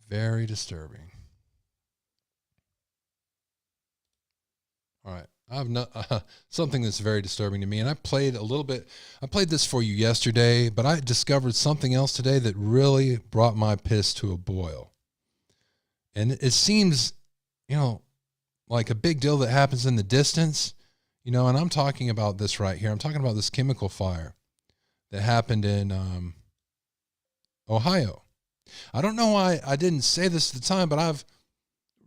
[SPEAKER 1] Very disturbing. All right. I have something that's very disturbing to me, and I played this for you yesterday, but I discovered something else today that really brought my piss to a boil. And it seems, like a big deal that happens in the distance, and I'm talking about this right here. I'm talking about this chemical fire that happened in Ohio. I don't know why I didn't say this at the time, but I've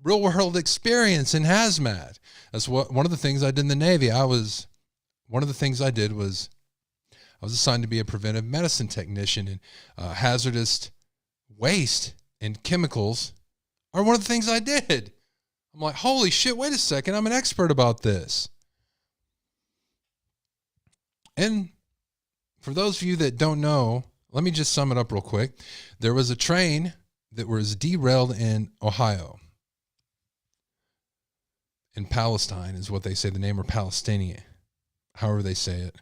[SPEAKER 1] real world experience in hazmat. That's one of the things I did in the Navy. I was assigned to be a preventive medicine technician, and hazardous waste and chemicals are one of the things I did. I'm like, holy shit, wait a second, I'm an expert about this. And for those of you that don't know, let me just sum it up real quick. There was a train that was derailed in Ohio. In Palestine is what they say, the name, or Palestinian, however they say it.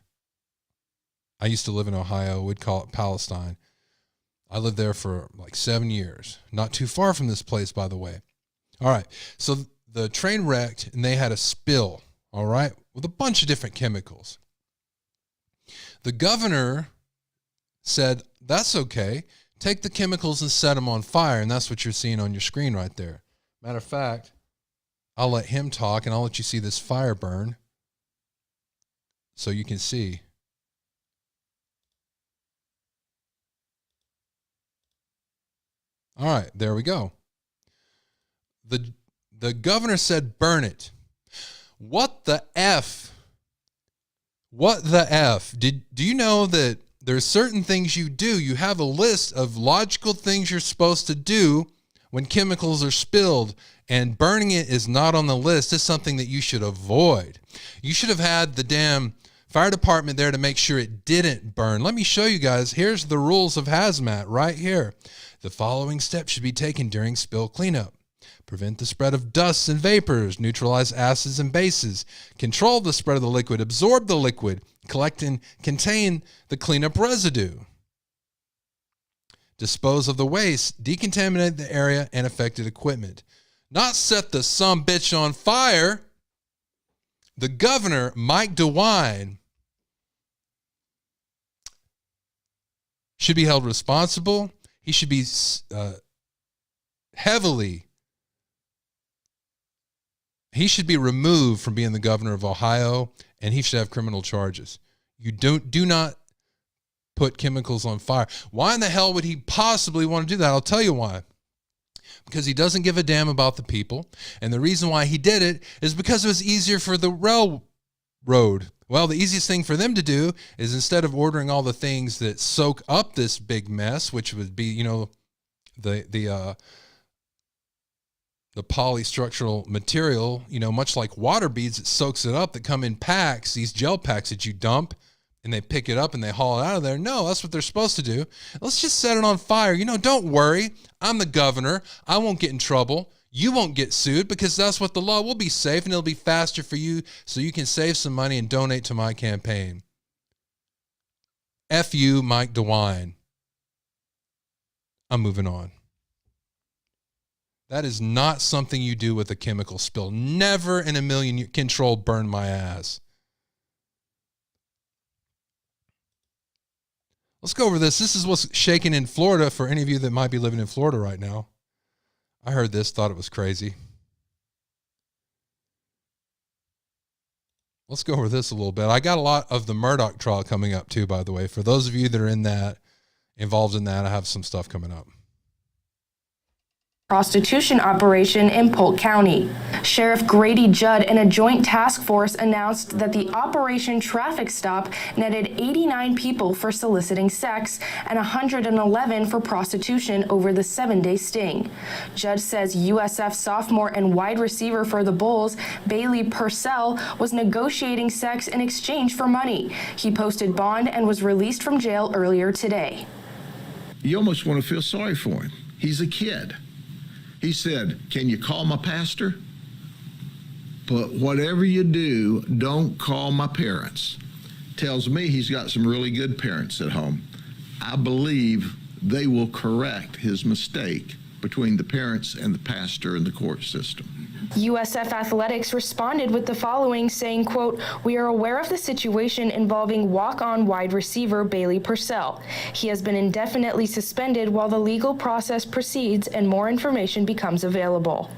[SPEAKER 1] I used to live in Ohio. We'd call it Palestine. I lived there for like 7 years. Not too far from this place, by the way. All right. So the train wrecked, and they had a spill, all right, with a bunch of different chemicals. The governor said, that's okay. Take the chemicals and set them on fire. And that's what you're seeing on your screen right there. Matter of fact, I'll let him talk, and I'll let you see this fire burn so you can see. All right, there we go. The governor said burn it. What the F? What the F? Do you know that there's certain things you do? You have a list of logical things you're supposed to do when chemicals are spilled, and burning it is not on the list. It's something that you should avoid. You should have had the damn fire department there to make sure it didn't burn. Let me show you guys. Here's the rules of hazmat right here. The following steps should be taken during spill cleanup. Prevent the spread of dusts and vapors, neutralize acids and bases, control the spread of the liquid, absorb the liquid, collect and contain the cleanup residue. Dispose of the waste, decontaminate the area and affected equipment. Not set the sumbitch on fire. The governor, Mike DeWine, should be held responsible. He should be he should be removed from being the governor of Ohio, and he should have criminal charges. You do not put chemicals on fire. Why in the hell would he possibly want to do that? I'll tell you why. Because he doesn't give a damn about the people. And the reason why he did it is because it was easier for the railroad. Well, the easiest thing for them to do is, instead of ordering all the things that soak up this big mess, which would be, the polystructural material, much like water beads, it soaks it up, that come in packs, these gel packs that you dump, and they pick it up and they haul it out of there. No, that's what they're supposed to do. Let's just set it on fire. Don't worry. I'm the governor. I won't get in trouble. You won't get sued, because that's what the law will be. Safe, and it'll be faster for you, so you can save some money and donate to my campaign. F you, Mike DeWine. I'm moving on. That is not something you do with a chemical spill. Never in a million years. Control burn my ass. Let's go over this. This is what's shaking in Florida for any of you that might be living in Florida right now. I heard this, thought it was crazy. Let's go over this a little bit. I got a lot of the Murdoch trial coming up too, by the way. For those of you that are involved in that, I have some stuff coming up.
[SPEAKER 10] Prostitution operation in Polk County. Sheriff Grady Judd and a joint task force announced that the Operation Traffic Stop netted 89 people for soliciting sex and 111 for prostitution over the 7-day sting. Judd says USF sophomore and wide receiver for the Bulls, Bailey Purcell, was negotiating sex in exchange for money. He posted bond and was released from jail earlier today.
[SPEAKER 11] You almost want to feel sorry for him. He's a kid. He said, "Can you call my pastor? But whatever you do, don't call my parents." Tells me he's got some really good parents at home. I believe they will correct his mistake between the parents and the pastor and the court system.
[SPEAKER 10] USF Athletics responded with the following, saying, quote, "We are aware of the situation involving walk-on wide receiver Bailey Purcell. He has been indefinitely suspended while the legal process proceeds and more information becomes available."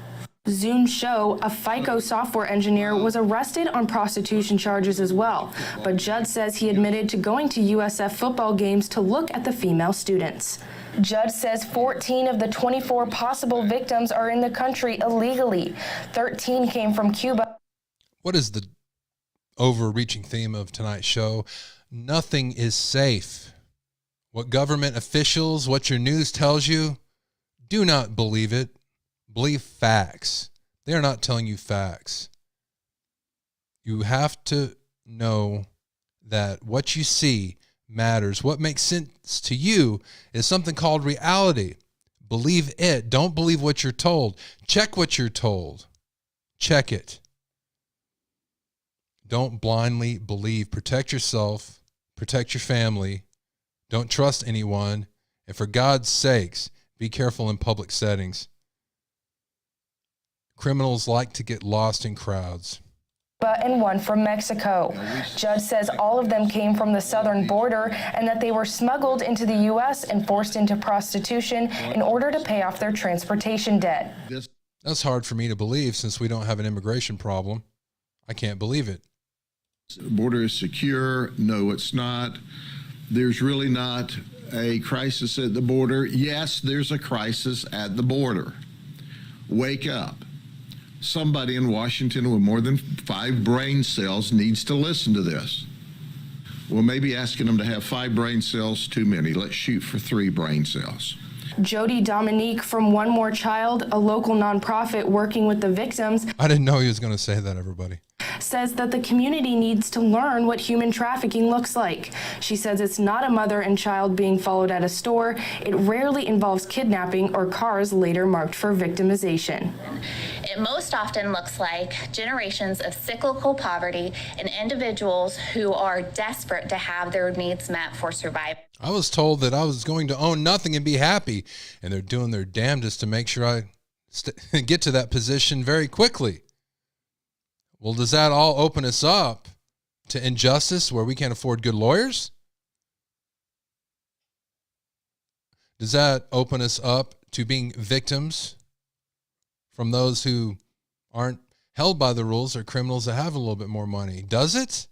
[SPEAKER 10] Zoom Show, a FICO software engineer, was arrested on prostitution charges as well, but Judd says he admitted to going to USF football games to look at the female students. Judd says 14 of the 24 possible victims are in the country illegally. 13 came from Cuba.
[SPEAKER 1] What is the overreaching theme of tonight's show? Nothing is safe. What government officials, what your news tells you, do not believe it. Believe facts. They are not telling you facts. You have to know that what you see matters. What makes sense to you is something called reality. Believe it. Don't believe what you're told. Check what you're told. Check it. Don't blindly believe. Protect yourself. Protect your family. Don't trust anyone. And for God's sakes, be careful in public settings. Criminals like to get lost in crowds.
[SPEAKER 10] And one from Mexico. Judd says all of them came from the southern border and that they were smuggled into the U.S. and forced into prostitution in order to pay off their transportation debt.
[SPEAKER 1] That's hard for me to believe since we don't have an immigration problem. I can't believe it.
[SPEAKER 11] The border is secure. No, it's not. There's really not a crisis at the border. Yes, there's a crisis at the border. Wake up. Somebody in Washington with more than 5 brain cells needs to listen to this. Well, maybe asking them to have 5 brain cells too many. Let's shoot for 3 brain cells.
[SPEAKER 10] Jody Dominique from One More Child, a local nonprofit working with the victims,
[SPEAKER 1] I didn't know he was going to say that, everybody.
[SPEAKER 10] Says that the community needs to learn what human trafficking looks like. She says it's not a mother and child being followed at a store. It rarely involves kidnapping or cars later marked for victimization.
[SPEAKER 12] It most often looks like generations of cyclical poverty and individuals who are desperate to have their needs met for survival.
[SPEAKER 1] I was told that I was going to own nothing and be happy, and they're doing their damnedest to make sure I get to that position very quickly. Well, does that all open us up to injustice where we can't afford good lawyers? Does that open us up to being victims from those who aren't held by the rules or criminals that have a little bit more money? Does it?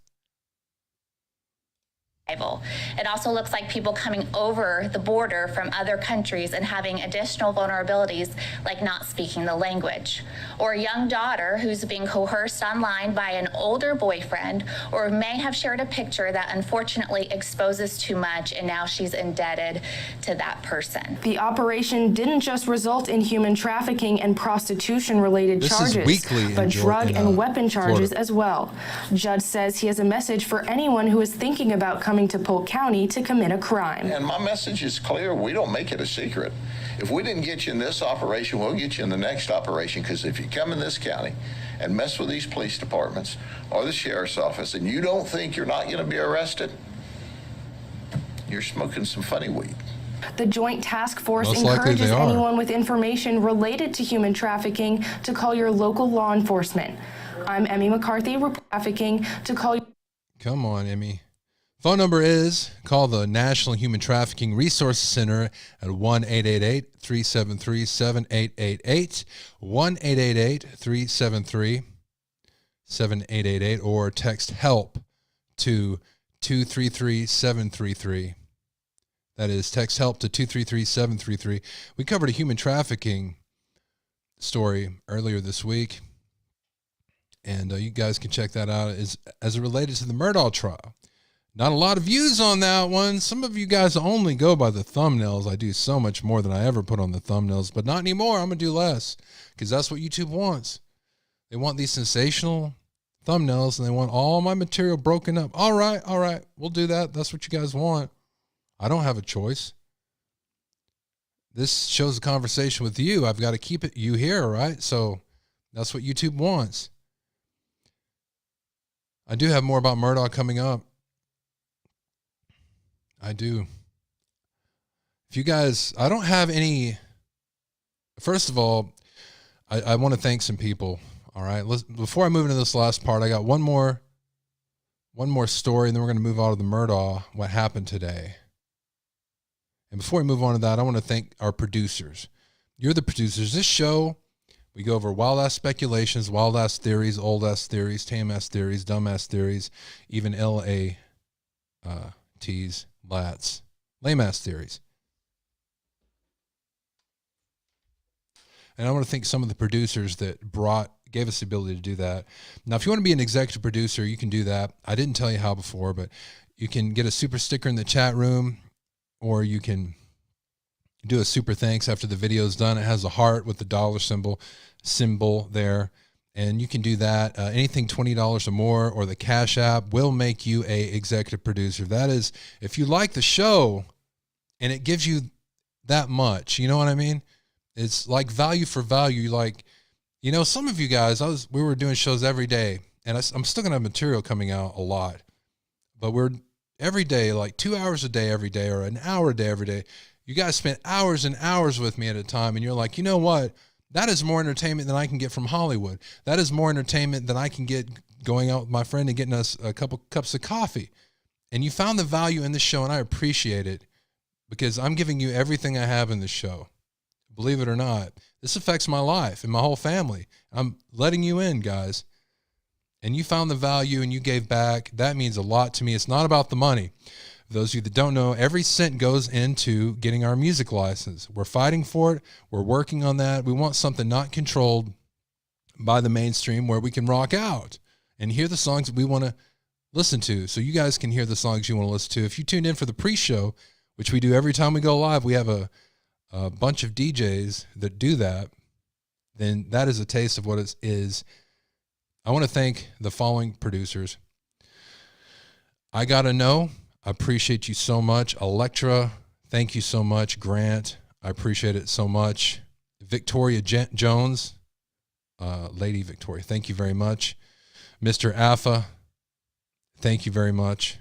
[SPEAKER 12] It also looks like people coming over the border from other countries and having additional vulnerabilities like not speaking the language, or a young daughter who's being coerced online by an older boyfriend, or may have shared a picture that unfortunately exposes too much and now she's indebted to that person.
[SPEAKER 10] The operation didn't just result in human trafficking and prostitution related charges, but drug and weapon charges as well. Judge says he has a message for anyone who is thinking about coming to Polk County to commit a crime.
[SPEAKER 11] And my message is clear. We don't make it a secret. If we didn't get you in this operation, we'll get you in the next operation, because if you come in this county and mess with these police departments or the sheriff's office and you don't think you're not going to be arrested, you're smoking some funny weed.
[SPEAKER 10] The Joint Task Force encourages anyone with information related to human trafficking to call your local law enforcement. I'm Emmy McCarthy, trafficking to call you.
[SPEAKER 1] Come on, Emmy. Phone number is, call the National Human Trafficking Resource Center at 1-888-373-7888, 1-888-373-7888, or text HELP to 233-733. That is, text HELP to 233-733. We covered a human trafficking story earlier this week, and you guys can check that out as it related to the Murdaugh trial. Not a lot of views on that one. Some of you guys only go by the thumbnails. I do so much more than I ever put on the thumbnails, but not anymore. I'm going to do less because that's what YouTube wants. They want these sensational thumbnails and they want all my material broken up. All right. We'll do that. That's what you guys want. I don't have a choice. This shows a conversation with you. I've got to keep it you here, right? So that's what YouTube wants. I do have more about Murdaugh coming up. I do. If you guys, I don't have any, first of all, I want to thank some people. All right. Before I move into this last part, I got one more story, and then we're going to move on to the Murdaugh, what happened today. And before we move on to that, I want to thank our producers. You're the producers. This show, we go over wild-ass speculations, wild-ass theories, old-ass theories, tame-ass theories, dumb-ass theories, even L-A-T's, lats, lame-ass theories. And I want to thank some of the producers that gave us the ability to do that. Now, if you want to be an executive producer, you can do that. I didn't tell you how before, but you can get a super sticker in the chat room, or you can do a super thanks after the video is done. It has a heart with the dollar symbol there. And you can do that. Anything $20 or more, or the Cash App will make you a executive producer. That is, if you like the show and it gives you that much, you know what I mean? It's like value for value. Like, you know, some of you guys, we were doing shows every day, and I'm still gonna have material coming out a lot, but we're every day, like 2 hours a day every day, or an hour a day every day. You guys spent hours and hours with me at a time, and you're like, you know what? That is more entertainment than I can get from Hollywood. That is more entertainment than I can get going out with my friend and getting us a couple cups of coffee. And you found the value in this show, and I appreciate it because I'm giving you everything I have in the show. believe it or not. This affects my life and my whole family. I'm letting you in, guys. And you found the value and you gave back. That means a lot to me. It's not about the money. For those of you that don't know, every cent goes into getting our music license. We're fighting for it. We're working on that. We want something not controlled by the mainstream where we can rock out and hear the songs that we want to listen to. So you guys can hear the songs you want to listen to. If you tuned in for the pre-show, which we do every time we go live, we have a bunch of DJs that do that, then that is a taste of what it is. I want to thank the following producers. I Gotta Know, I appreciate you so much. Electra, thank you so much. Grant, I appreciate it so much. Victoria Jones, Lady Victoria, thank you very much. Mr. Alpha, thank you very much.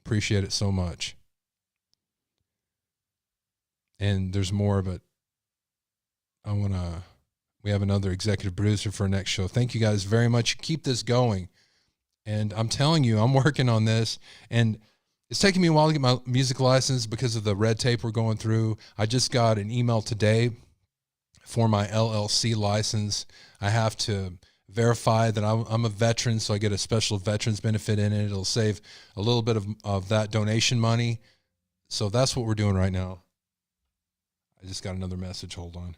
[SPEAKER 1] Appreciate it so much. And there's more, but we have another executive producer for our next show. Thank you guys very much. Keep this going. And I'm telling you, I'm working on this. And it's taking me a while to get my music license because of the red tape we're going through. I just got an email today for my LLC license. I have to verify that I'm a veteran, so I get a special veterans benefit in it. It'll save a little bit of that donation money. So that's what we're doing right now. I just got another message. Hold on.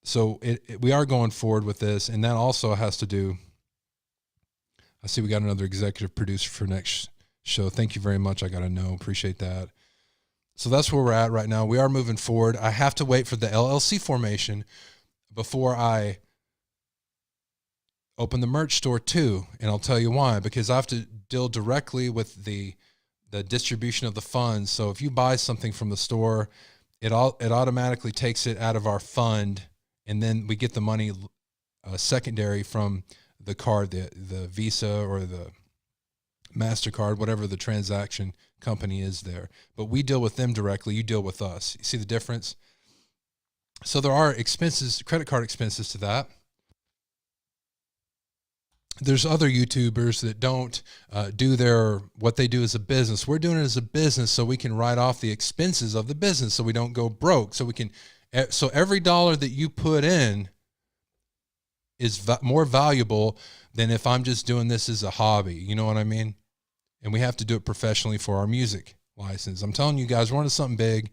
[SPEAKER 1] So we are going forward with this, and that also has to do, I see we got another executive producer for next show. Thank you very much. I Gotta Know. Appreciate that. So that's where we're at right now. We are moving forward. I have to wait for the LLC formation before I open the merch store too, and I'll tell you why. Because I have to deal directly with the distribution of the funds. So if you buy something from the store, it automatically takes it out of our fund, and then we get the money secondary from the card, the Visa or the MasterCard, whatever the transaction company is there. But we deal with them directly. You deal with us. You see the difference? So there are expenses, credit card expenses to that. There's other YouTubers that don't do what they do as a business. We're doing it as a business so we can write off the expenses of the business so we don't go broke. So every dollar that you put in is more valuable than if I'm just doing this as a hobby. You know what I mean? And we have to do it professionally for our music license. I'm telling you guys, we're on to something big.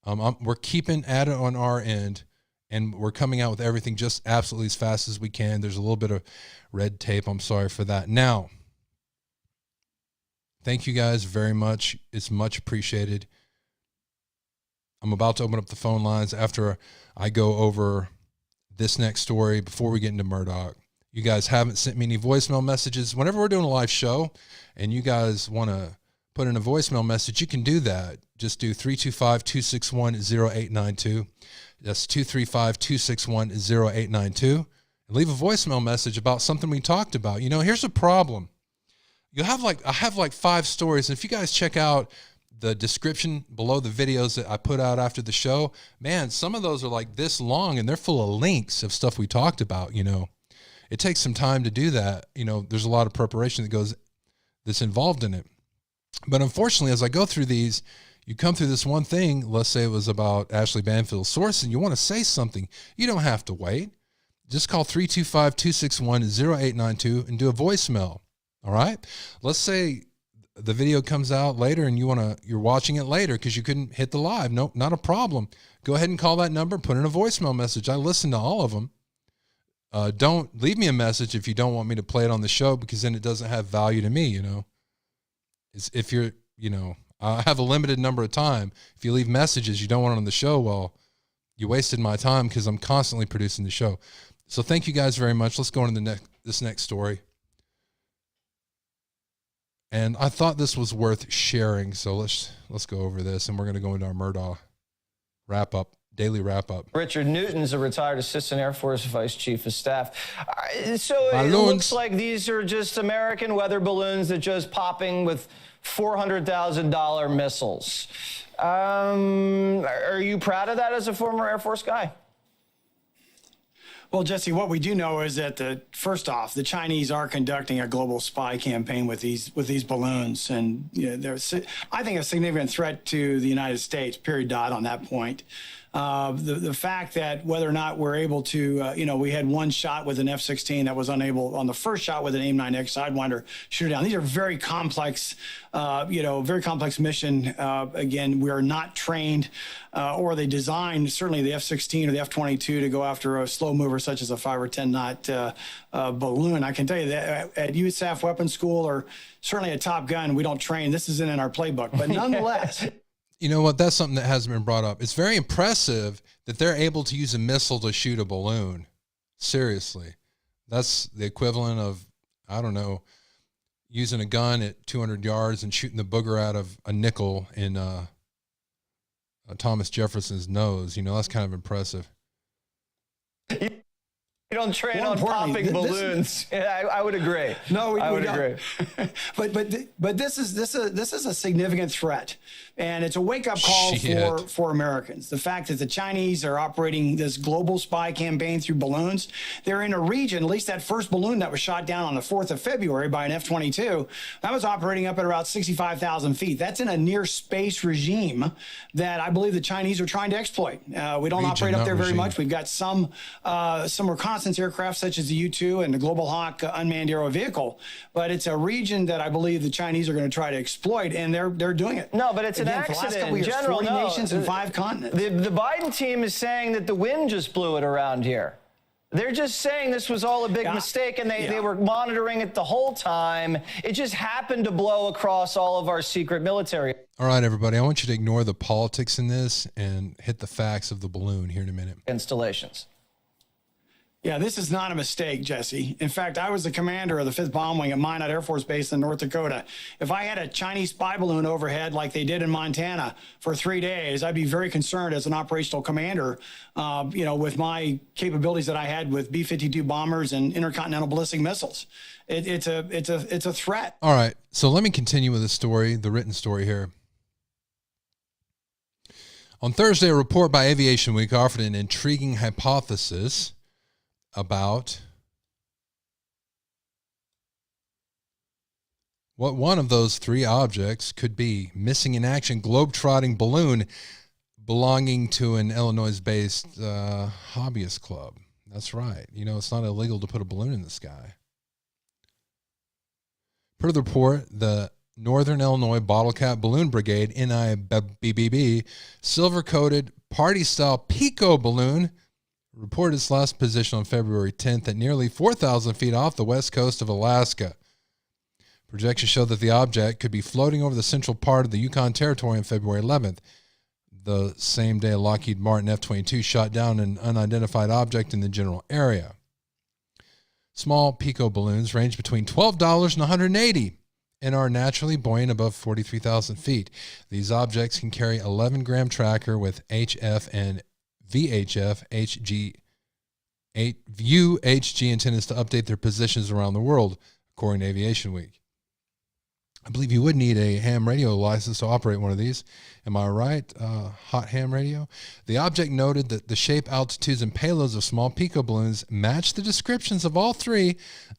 [SPEAKER 1] We're keeping at it on our end, and we're coming out with everything just absolutely as fast as we can. There's a little bit of red tape. I'm sorry for that. Now, thank you guys very much. It's much appreciated. I'm about to open up the phone lines after I go over this next story before we get into Murdoch. You guys haven't sent me any voicemail messages. Whenever we're doing a live show and you guys want to put in a voicemail message, you can do that. Just do 325-261-0892. That's 235-261-0892. And leave a voicemail message about something we talked about. You know, here's a problem. I have like 5 stories. And if you guys check out the description below the videos that I put out after the show, man, some of those are like this long and they're full of links of stuff we talked about. You know, it takes some time to do that. You know, there's a lot of preparation that's involved in it. But unfortunately, as I go through these, you come through this one thing. Let's say it was about Ashleigh Banfield's source and you want to say something. You don't have to wait. Just call 325-261-0892 and do a voicemail. All right. Let's say the video comes out later and you're watching it later because you couldn't hit the live. No, not a problem. Go ahead and call that number, put in a voicemail message. I listen to all of them. Don't leave me a message if you don't want me to play it on the show, because then it doesn't have value to me. You know, if you're, you know, I have a limited number of time. If you leave messages you don't want it on the show, well, you wasted my time because I'm constantly producing the show. So thank you guys very much. Let's go on to this next story. And I thought this was worth sharing, so let's go over this, and we're going to go into our Murdaugh daily wrap-up.
[SPEAKER 13] Richard Newton's a retired Assistant Air Force Vice Chief of Staff. So it looks like these are just American weather balloons that just popping with $400,000 missiles. Are you proud of that as a former Air Force guy?
[SPEAKER 14] Well, Jesse, what we do know is that first off, the Chinese are conducting a global spy campaign with these balloons, and there's, I think, a significant threat to the United States. Period. Dot on that point. The fact that whether or not we're able to, we had one shot with an F-16 that was unable on the first shot with an AIM-9X Sidewinder shoot down. These are very complex, very complex mission. Again, we are not trained or they designed, certainly the F-16 or the F-22 to go after a slow mover such as a 5 or 10 knot balloon. I can tell you that at USAF Weapons School or certainly at Top Gun, we don't train. This isn't in our playbook, but nonetheless.
[SPEAKER 1] You know what? That's something that hasn't been brought up. It's very impressive that they're able to use a missile to shoot a balloon. Seriously. That's the equivalent of, I don't know, using a gun at 200 yards and shooting the booger out of a nickel in Thomas Jefferson's nose. That's kind of impressive.
[SPEAKER 13] You don't train on popping balloons. I would agree.
[SPEAKER 14] No,
[SPEAKER 13] I would
[SPEAKER 14] don't.
[SPEAKER 13] Agree.
[SPEAKER 14] but this is a significant threat, and it's a wake up call for Americans. The fact that the Chinese are operating this global spy campaign through balloons. They're in a region. At least that first balloon that was shot down on the 4th of February by an F-22, that was operating up at around 65,000 feet. That's in a near space regime that I believe the Chinese are trying to exploit. We don't operate up there very much. We've got some reconnaissance aircraft such as the U-2 and the Global Hawk unmanned aerial vehicle, but it's a region that I believe the Chinese are going to try to exploit, and they're doing it.
[SPEAKER 13] No, but it's an accident.
[SPEAKER 14] For the last couple years,
[SPEAKER 13] General,
[SPEAKER 14] 40 nations and 5 continents.
[SPEAKER 13] The Biden team is saying that the wind just blew it around here. They're just saying this was all a big mistake, and they were monitoring it the whole time. It just happened to blow across all of our secret military.
[SPEAKER 1] All right, everybody, I want you to ignore the politics in this and hit the facts of the balloon here in a minute.
[SPEAKER 13] Installations.
[SPEAKER 14] Yeah, this is not a mistake, Jesse. In fact, I was the commander of the 5th Bomb Wing at Minot Air Force Base in North Dakota. If I had a Chinese spy balloon overhead like they did in Montana for 3 days, I'd be very concerned as an operational commander, with my capabilities that I had with B-52 bombers and intercontinental ballistic missiles. It's a threat.
[SPEAKER 1] All right, so let me continue with the story, the written story here. On Thursday, a report by Aviation Week offered an intriguing hypothesis about what one of those 3 objects could be: missing in action globe-trotting balloon belonging to an Illinois-based hobbyist club. That's right. It's not illegal to put a balloon in the sky. Per the report, the Northern Illinois Bottle Cap Balloon Brigade, NIBBB, silver-coated party-style Pico balloon reported its last position on February 10th at nearly 4,000 feet off the west coast of Alaska. Projections show that the object could be floating over the central part of the Yukon Territory on February 11th, the same day a Lockheed Martin F-22 shot down an unidentified object in the general area. Small Pico balloons range between $12 and $180 and are naturally buoyant above 43,000 feet. These objects can carry 11-gram tracker with HF and VHF UHG antennas to update their positions around the world, according to Aviation Week. I believe you would need a ham radio license to operate one of these. Am I right? Hot ham radio? The object noted that the shape, altitudes, and payloads of small Pico balloons match the descriptions of all 3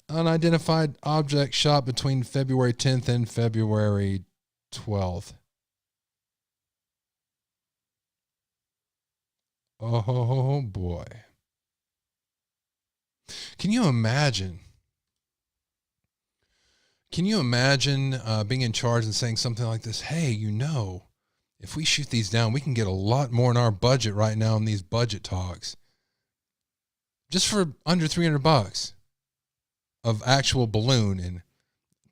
[SPEAKER 1] unidentified objects shot between February 10th and February 12th. Oh, boy. Can you imagine? Being in charge and saying something like this? Hey, if we shoot these down, we can get a lot more in our budget right now in these budget talks. Just for under $300 of actual balloon and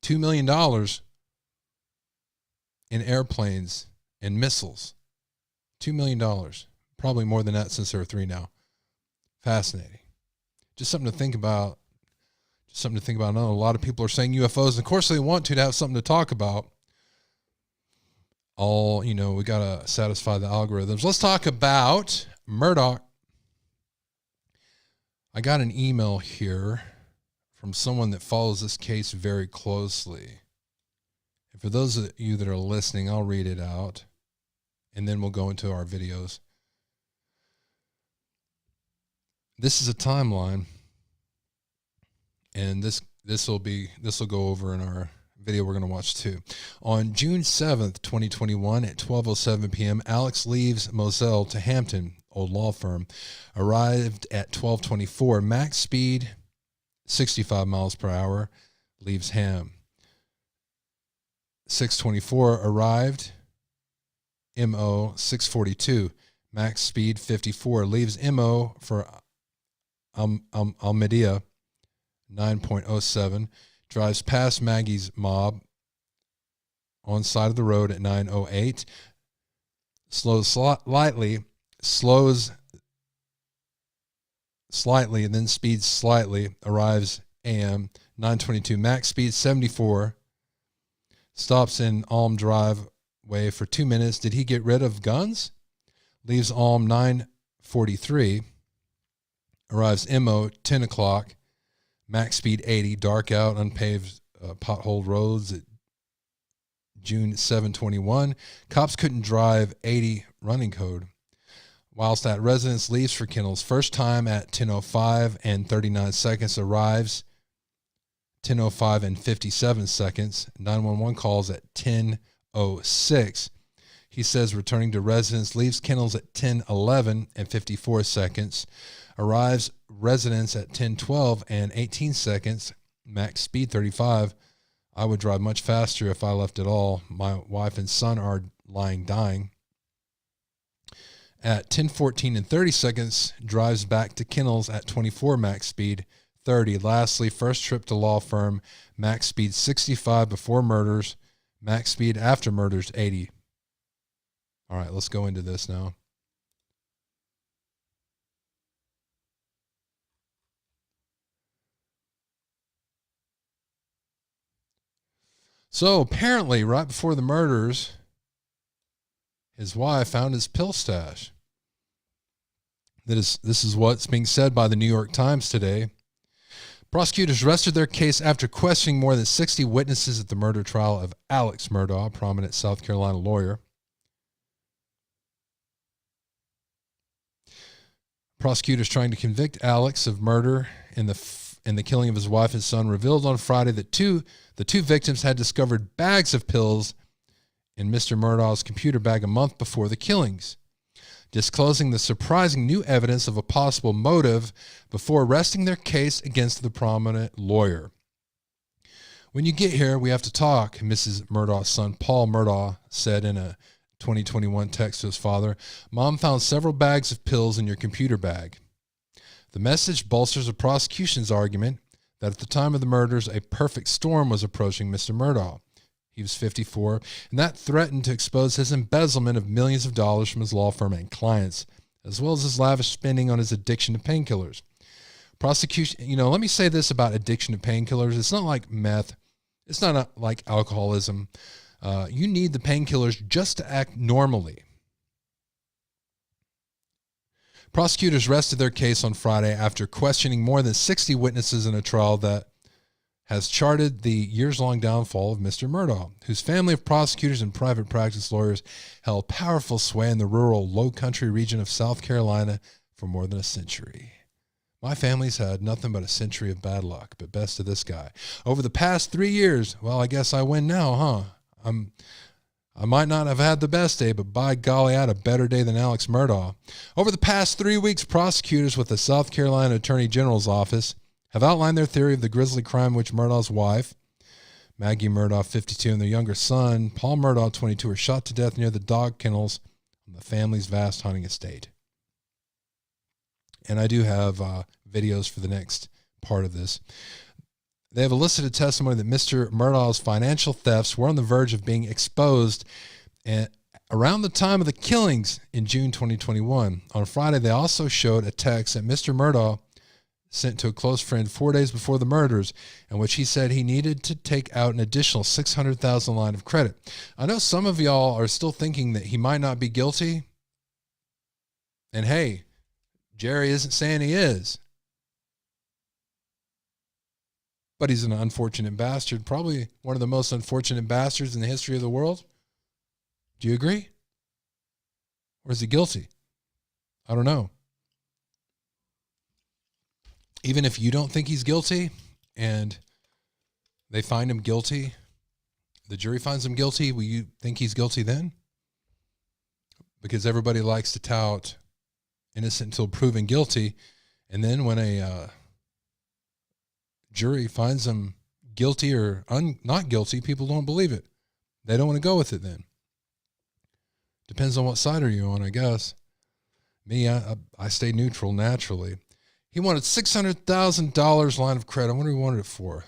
[SPEAKER 1] $2 million in airplanes and missiles. $2 million. Probably more than that since there are 3 now. Fascinating. Just something to think about. I know a lot of people are saying UFOs, and of course they want to have something to talk about. We got to satisfy the algorithms. Let's talk about Murdoch. I got an email here from someone that follows this case very closely. And for those of you that are listening, I'll read it out, and then we'll go into our videos. this is a timeline, and this will go over in our video we're going to watch too. On June 7th, 2021 at 12:07 p.m., Alex leaves Moselle to Hampton, old law firm. Arrived at 12:24, max speed 65 miles per hour, leaves Ham. 6:24 arrived, MO 6:42, max speed 54, leaves MO for Almedia 9.07. Drives past Maggie's mob on side of the road at 9:08. Slows slightly, and then speeds slightly. Arrives AM 9:22. Max speed 74. Stops in Alm driveway for 2 minutes. Did he get rid of guns? Leaves Alm 9:43. Arrives MO 10 o'clock. Max speed 80, dark out, unpaved, potholed roads at June 7/21. Cops couldn't drive 80 running code. Whilst at residence, leaves for kennels. First time at 10:05 and 39 seconds. Arrives 10:05 and 57 seconds. 911 calls at 10:06. He says returning to residence, leaves kennels at 10:11 and 54 seconds. Arrives residence at 10:12 and 18 seconds. Max speed 35. I would drive much faster if I left at all. My wife and son are lying dying. At 10:14 and 30 seconds, drives back to kennels at 24 max speed 30. Lastly, first trip to law firm, max speed 65 before murders, max speed after murders 80. All right, let's go into this now. So apparently, right before the murders, his wife found his pill stash. This is what's being said by the New York Times today. Prosecutors rested their case after questioning more than 60 witnesses at the murder trial of Alex Murdaugh, a prominent South Carolina lawyer. Prosecutors trying to convict Alex of murder in the killing of his wife and son revealed on Friday that the two victims had discovered bags of pills in Mr. Murdaugh's computer bag a month before the killings, disclosing the surprising new evidence of a possible motive before resting their case against the prominent lawyer. When you get here, we have to talk, Mrs. Murdaugh's son, Paul Murdaugh, said in a 2021 text to his father. Mom found several bags of pills in your computer bag. The message bolsters the prosecution's argument that at the time of the murders, a perfect storm was approaching Mr. Murdaugh. He was 54, and that threatened to expose his embezzlement of millions of dollars from his law firm and clients, as well as his lavish spending on his addiction to painkillers. Prosecution, let me say this about addiction to painkillers. It's not like meth. It's not like alcoholism. You need the painkillers just to act normally. Prosecutors rested their case on Friday after questioning more than 60 witnesses in a trial that has charted the years-long downfall of Mr. Murdaugh, whose family of prosecutors and private practice lawyers held powerful sway in the rural, low-country region of South Carolina for more than a century. My family's had nothing but a century of bad luck, but best of this guy. Over the past 3 years, well, I guess I win now, huh? I might not have had the best day, but by golly, I had a better day than Alex Murdaugh. Over the past 3 weeks, prosecutors with the South Carolina Attorney General's office have outlined their theory of the grisly crime in which Murdaugh's wife, Maggie Murdaugh, 52, and their younger son, Paul Murdaugh, 22, were shot to death near the dog kennels on the family's vast hunting estate. And I do have videos for the next part of this. They have elicited testimony that Mr. Murdaugh's financial thefts were on the verge of being exposed around the time of the killings in June 2021. On Friday, they also showed a text that Mr. Murdaugh sent to a close friend 4 days before the murders, in which he said he needed to take out an additional $600,000 line of credit. I know some of y'all are still thinking that he might not be guilty. And hey, Jerry isn't saying he is. But he's an unfortunate bastard, probably one of the most unfortunate bastards in the history of the world. Do you agree? Or is he guilty? I don't know. even if you don't think he's guilty and they find him guilty, the jury finds him guilty, will you think he's guilty then? Because everybody likes to tout innocent until proven guilty. And then when a jury finds him guilty or not guilty, people don't believe it. They don't want to go with it then. Depends on what side are you on, I guess. Me, I stay neutral naturally. He wanted $600,000 line of credit. I wonder what he wanted it for.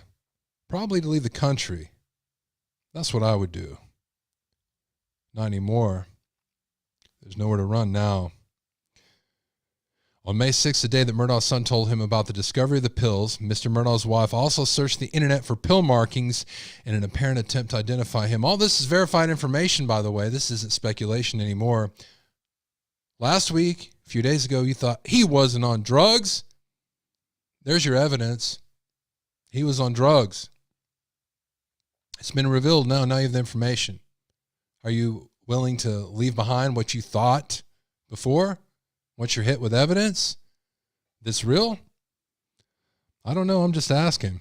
[SPEAKER 1] Probably to leave the country. That's what I would do. Not anymore. There's nowhere to run now. On May 6th, the day that Murdaugh's son told him about the discovery of the pills, Mr. Murdaugh's wife also searched the internet for pill markings in an apparent attempt to identify him. All this is verified information, by the way. This isn't speculation anymore. Last week, a few days ago, you thought he wasn't on drugs. There's your evidence. He was on drugs. It's been revealed now. Now you have the information. Are you willing to leave behind what you thought before? Once you're hit with evidence that's real? I don't know. I'm just asking.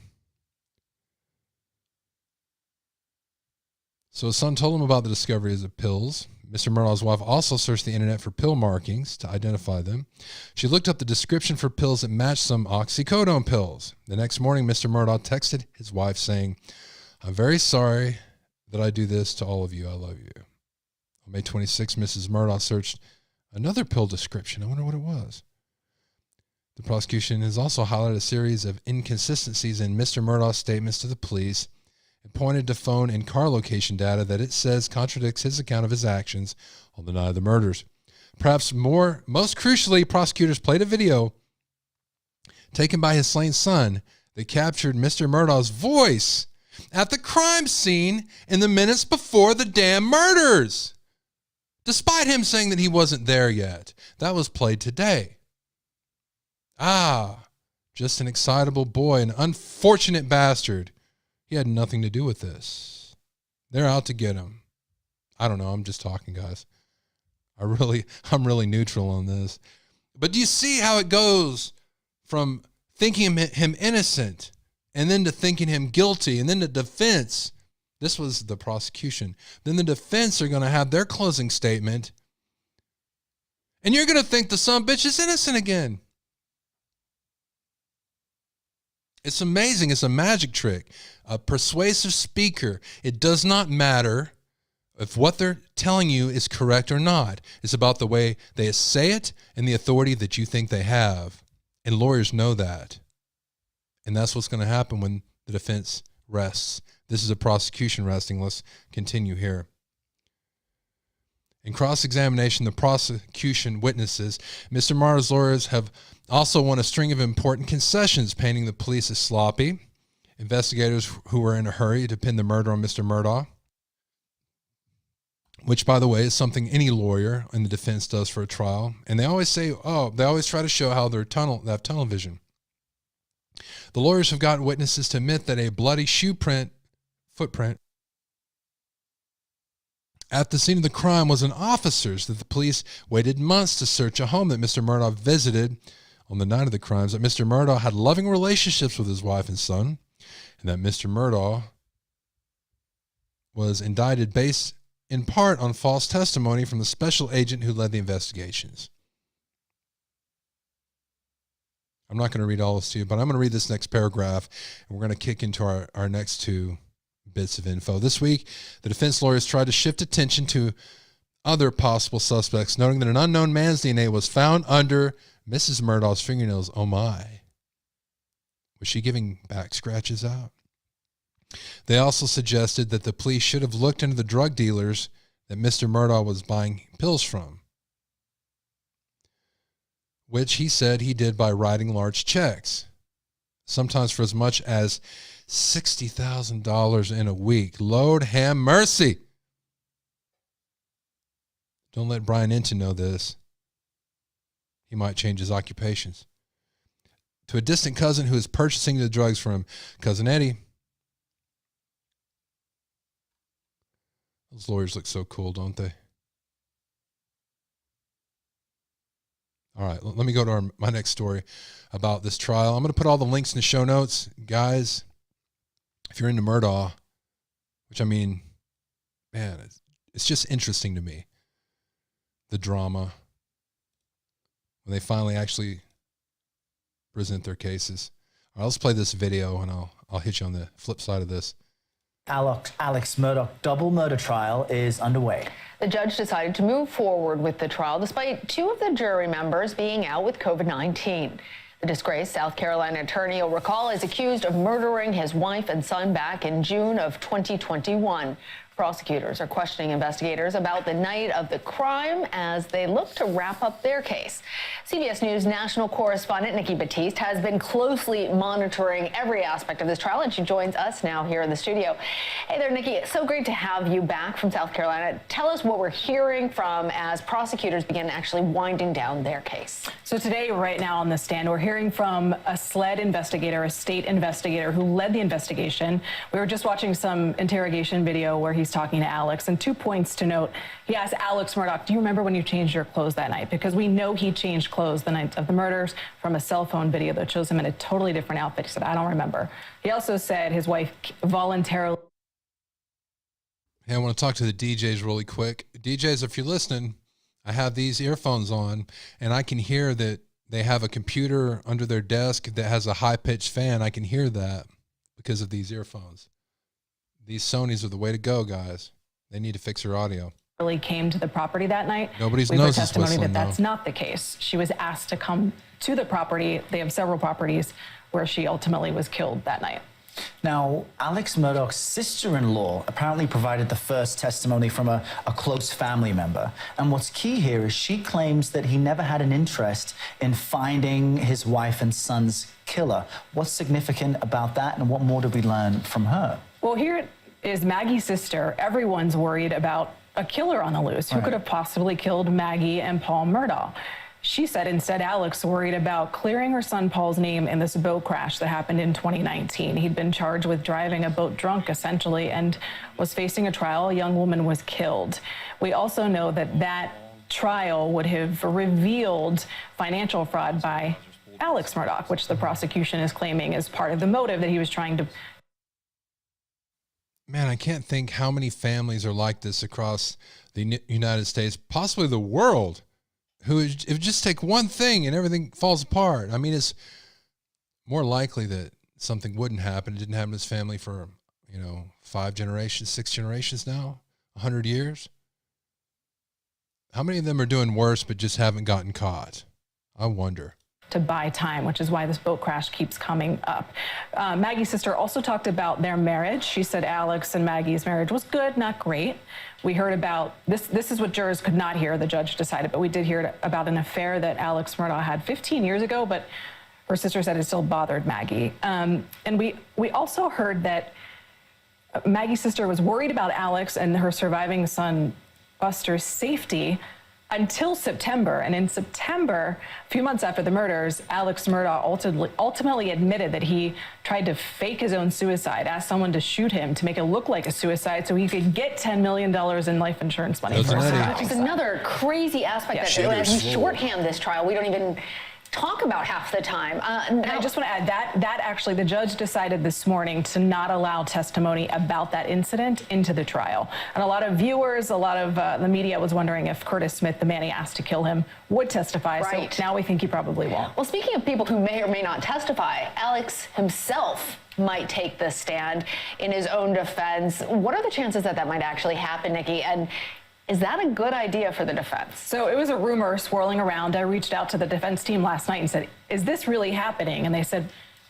[SPEAKER 1] So his son told him about the discovery of the pills. Mr. Murdaugh's wife also searched the internet for pill markings to identify them. She looked up the description for pills that matched some oxycodone pills. The next morning, Mr. Murdaugh texted his wife saying, "I'm very sorry that I do this to all of you. I love you." On May 26, Mrs. Murdaugh searched another pill description. I wonder what it was. The prosecution has also highlighted a series of inconsistencies in Mr. Murdaugh's statements to the police. It pointed to phone and car location data that it says contradicts his account of his actions on the night of the murders. Perhaps most crucially, prosecutors played a video taken by his slain son that captured Mr. Murdaugh's voice at the crime scene in the minutes before the damn murders, despite him saying that he wasn't there yet. That was played today. Just an excitable boy, an unfortunate bastard. He had nothing to do with this. They're out to get him. I don't know. I'm just talking, guys. I'm really neutral on this. But do you see how it goes from thinking him innocent and then to thinking him guilty and then the defense? This was the prosecution. Then the defense are going to have their closing statement. And you're going to think the son bitch is innocent again. It's amazing. It's a magic trick. A persuasive speaker. It does not matter if what they're telling you is correct or not. It's about the way they say it and the authority that you think they have. And lawyers know that. And that's what's going to happen when the defense rests. This is a prosecution resting. Let's continue here. In cross-examination, the prosecution witnesses, Mr. Murdaugh's lawyers have also won a string of important concessions, painting the police as sloppy, investigators who were in a hurry to pin the murder on Mr. Murdaugh, which, by the way, is something any lawyer in the defense does for a trial. And they always say, they always try to show how they have tunnel vision. The lawyers have gotten witnesses to admit that a bloody footprint at the scene of the crime was an officer's, that the police waited months to search a home that Mr. Murdaugh visited on the night of the crimes, that Mr. Murdaugh had loving relationships with his wife and son, and that Mr. Murdaugh was indicted based in part on false testimony from the special agent who led the investigations. I'm not going to read all this to you, but I'm going to read this next paragraph, and we're going to kick into our next two bits of info. This week, the defense lawyers tried to shift attention to other possible suspects, noting that an unknown man's DNA was found under Mrs. Murdaugh's fingernails. Oh my. Was she giving back scratches out? They also suggested that the police should have looked into the drug dealers that Mr. Murdaugh was buying pills from, which he said he did by writing large checks, sometimes for as much as $60,000 in a week. Lord have mercy. Don't let Bryan Inton know this. He might change his occupations. To a distant cousin who is purchasing the drugs from Cousin Eddie. Those lawyers look so cool, don't they? All right, let me go to my next story about this trial. I'm going to put all the links in the show notes. Guys, if you're into Murdaugh, which I mean, man, it's just interesting to me, the drama, when they finally actually present their cases. All right, let's play this video, and I'll hit you on the flip side of this.
[SPEAKER 15] Alex Murdaugh double murder trial is underway.
[SPEAKER 16] The judge decided to move forward with the trial despite 2 of the jury members being out with COVID-19. The disgraced South Carolina attorney, you'll recall, is accused of murdering his wife and son back in June of 2021. Prosecutors are questioning investigators about the night of the crime as they look to wrap up their case. CBS News national correspondent Nikki Batiste has been closely monitoring every aspect of this trial, and she joins us now here in the studio. Hey there, Nikki. It's so great to have you back from South Carolina. Tell us what we're hearing from as prosecutors begin actually winding down their case.
[SPEAKER 17] So today, right now on the stand, we're hearing from a SLED investigator, a state investigator who led the investigation. We were just watching some interrogation video where he's talking to Alex, and 2 points to note. He asked Alex Murdaugh, do you remember when you changed your clothes that night? Because we know he changed clothes the night of the murders from a cell phone video that shows him in a totally different outfit. He said, I don't remember. He also said his wife voluntarily.
[SPEAKER 1] Hey, I want to talk to the DJs really quick. DJs, if you're listening, I have these earphones on, and I can hear that they have a computer under their desk that has a high-pitched fan. I can hear that because of these earphones. These Sonys are the way to go, guys. They need to fix her audio.
[SPEAKER 17] Really came to the property that night.
[SPEAKER 1] Nobody's
[SPEAKER 17] We've heard
[SPEAKER 1] nose is
[SPEAKER 17] testimony
[SPEAKER 1] whistling,
[SPEAKER 17] that that's
[SPEAKER 1] though.
[SPEAKER 17] not the case. She was asked to come to the property. They have several properties where she ultimately was killed that night.
[SPEAKER 15] Now, Alex Murdaugh's sister-in-law apparently provided the first testimony from a close family member. And what's key here is she claims that he never had an interest in finding his wife and son's killer. What's significant about that, and what more did we learn from her?
[SPEAKER 17] Well, here is Maggie's sister. Everyone's worried about a killer on the loose. Who could have possibly killed Maggie and Paul Murdaugh? She said instead Alex worried about clearing her son Paul's name in this boat crash that happened in 2019. He'd been charged with driving a boat drunk, essentially, and was facing a trial. A young woman was killed. We also know that that trial would have revealed financial fraud by Alex Murdaugh, which the prosecution is claiming is part of the motive that he was trying to.
[SPEAKER 1] Man, I can't think how many families are like this across the United States, possibly the world, who it would just take one thing and everything falls apart. I mean, it's more likely that something wouldn't happen. It didn't happen to his family for, 5 generations, 6 generations now, 100 years. How many of them are doing worse but just haven't gotten caught? I wonder.
[SPEAKER 17] To buy time, which is why this boat crash keeps coming up. Maggie's sister also talked about their marriage. She said Alex and Maggie's marriage was good, not great. We heard about this. This is what jurors could not hear, the judge decided, but we did hear about an affair that Alex Murdaugh had 15 years ago, but her sister said it still bothered Maggie. And we also heard that Maggie's sister was worried about Alex and her surviving son Buster's safety until September. And in September, a few months after the murders, Alex Murdaugh ultimately admitted that he tried to fake his own suicide, asked someone to shoot him to make it look like a suicide so he could get $10 million in life insurance money.
[SPEAKER 16] Which is another crazy aspect that as we shorthand this trial, we don't even talk about half the time.
[SPEAKER 17] And I just want to add that actually the judge decided this morning to not allow testimony about that incident into the trial. And a lot of viewers, a lot of the media was wondering if Curtis Smith, the man he asked to kill him, would testify.
[SPEAKER 16] Right.
[SPEAKER 17] So now we think he probably won't.
[SPEAKER 16] Well, speaking of people who may or may not testify, Alex himself might take the stand in his own defense. What are the chances that might actually happen, Nikki? And is that a good idea for the defense? So
[SPEAKER 17] it was a rumor swirling around. I reached out to the defense team last night and said, is this really happening? And they said,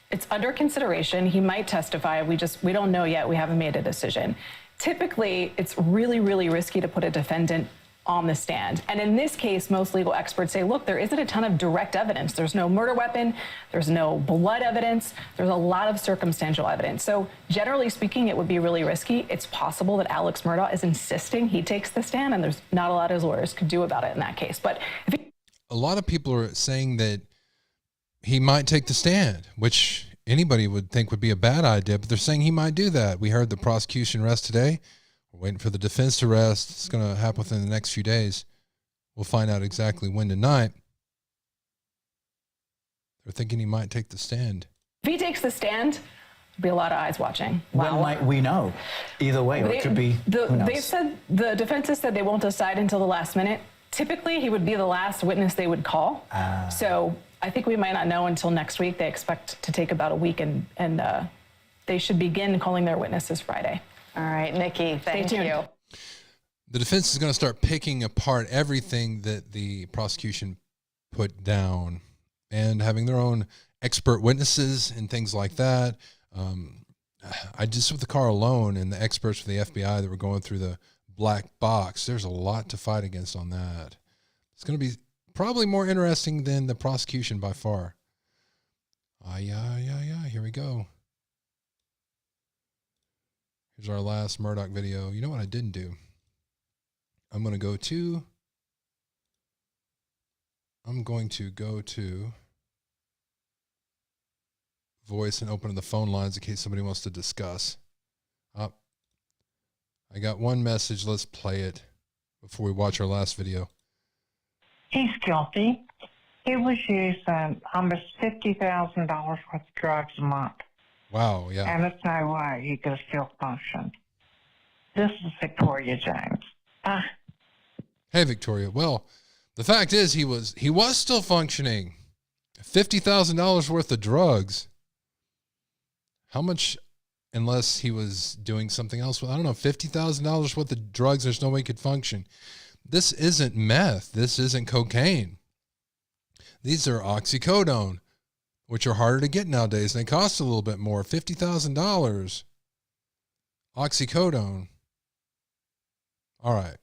[SPEAKER 17] it's under consideration. He might testify. We don't know yet. We haven't made a decision. Typically, it's really, really risky to put a defendant on the stand. And in this case, most legal experts say, look, there isn't a ton of direct evidence. There's no murder weapon. There's no blood evidence. There's a lot of circumstantial evidence. So generally speaking, it would be really risky. It's possible that Alex Murdaugh is insisting he takes the stand, and there's not a lot his lawyers could do about it in that case. But
[SPEAKER 1] a lot of people are saying that he might take the stand, which anybody would think would be a bad idea, but they're saying he might do that. We heard the prosecution rest today. We're waiting for the defense to rest. It's going to happen within the next few days. We'll find out exactly when tonight. They're thinking he might take the stand.
[SPEAKER 17] If he takes the stand, there'll be a lot of eyes watching.
[SPEAKER 15] When might we know? Either way, or it could be. Who knows?
[SPEAKER 17] They said the defense has said they won't decide until the last minute. Typically, he would be the last witness they would call. So I think we might not know until next week. They expect to take about a week, and they should begin calling their witnesses Friday.
[SPEAKER 16] All right, Nikki, thank you.
[SPEAKER 1] The defense is going to start picking apart everything that the prosecution put down and having their own expert witnesses and things like that. I just, with the car alone and the experts for the FBI that were going through the black box, there's a lot to fight against on that. It's going to be probably more interesting than the prosecution by far. Yeah, here we go. Here's our last Murdaugh video. You know what I didn't do? I'm going to go to voice and open the phone lines in case somebody wants to discuss. I got one message. Let's play it before we watch our last video.
[SPEAKER 18] He's guilty. He was using almost $50,000 worth of drugs a month.
[SPEAKER 1] Wow, yeah.
[SPEAKER 18] And there's no way he could still function. This is Victoria James.
[SPEAKER 1] Hey, Victoria. Well, the fact is he was still functioning. $50,000 worth of drugs. How much, unless he was doing something else with, I don't know, $50,000 worth of drugs, there's no way he could function. This isn't meth. This isn't cocaine. These are oxycodone, which are harder to get nowadays, and they cost a little bit more. $50,000. Oxycodone. All right.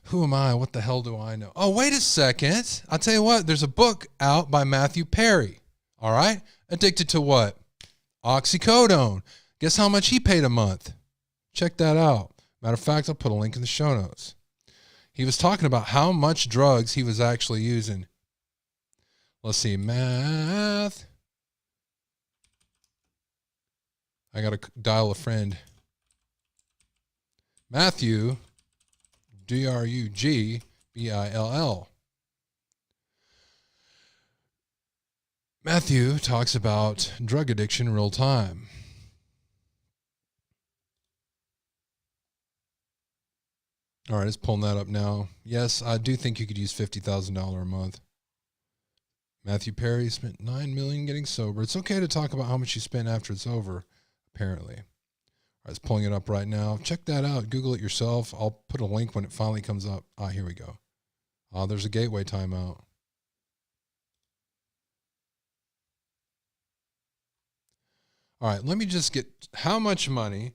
[SPEAKER 1] Who am I? What the hell do I know? Oh, wait a second. I'll tell you what. There's a book out by Matthew Perry. All right. Addicted to what? Oxycodone. Guess how much he paid a month? Check that out. Matter of fact, I'll put a link in the show notes. He was talking about how much drugs he was actually using. Let's see. Math. I got to dial a friend. Matthew. Drugbill. Matthew talks about drug addiction in real time. All right, it's pulling that up now. Yes, I do think you could use $50,000 a month. Matthew Perry spent $9 million getting sober. It's okay to talk about how much you spent after it's over, apparently. All right, it's pulling it up right now. Check that out. Google it yourself. I'll put a link when it finally comes up. Here we go. There's a gateway timeout. All right, let me just get how much money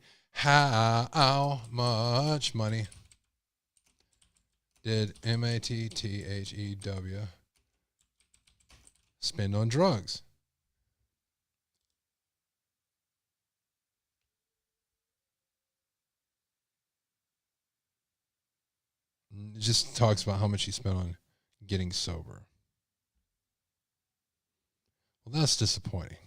[SPEAKER 1] did Matthew spend on drugs? It just talks about how much he spent on getting sober. Well, that's disappointing.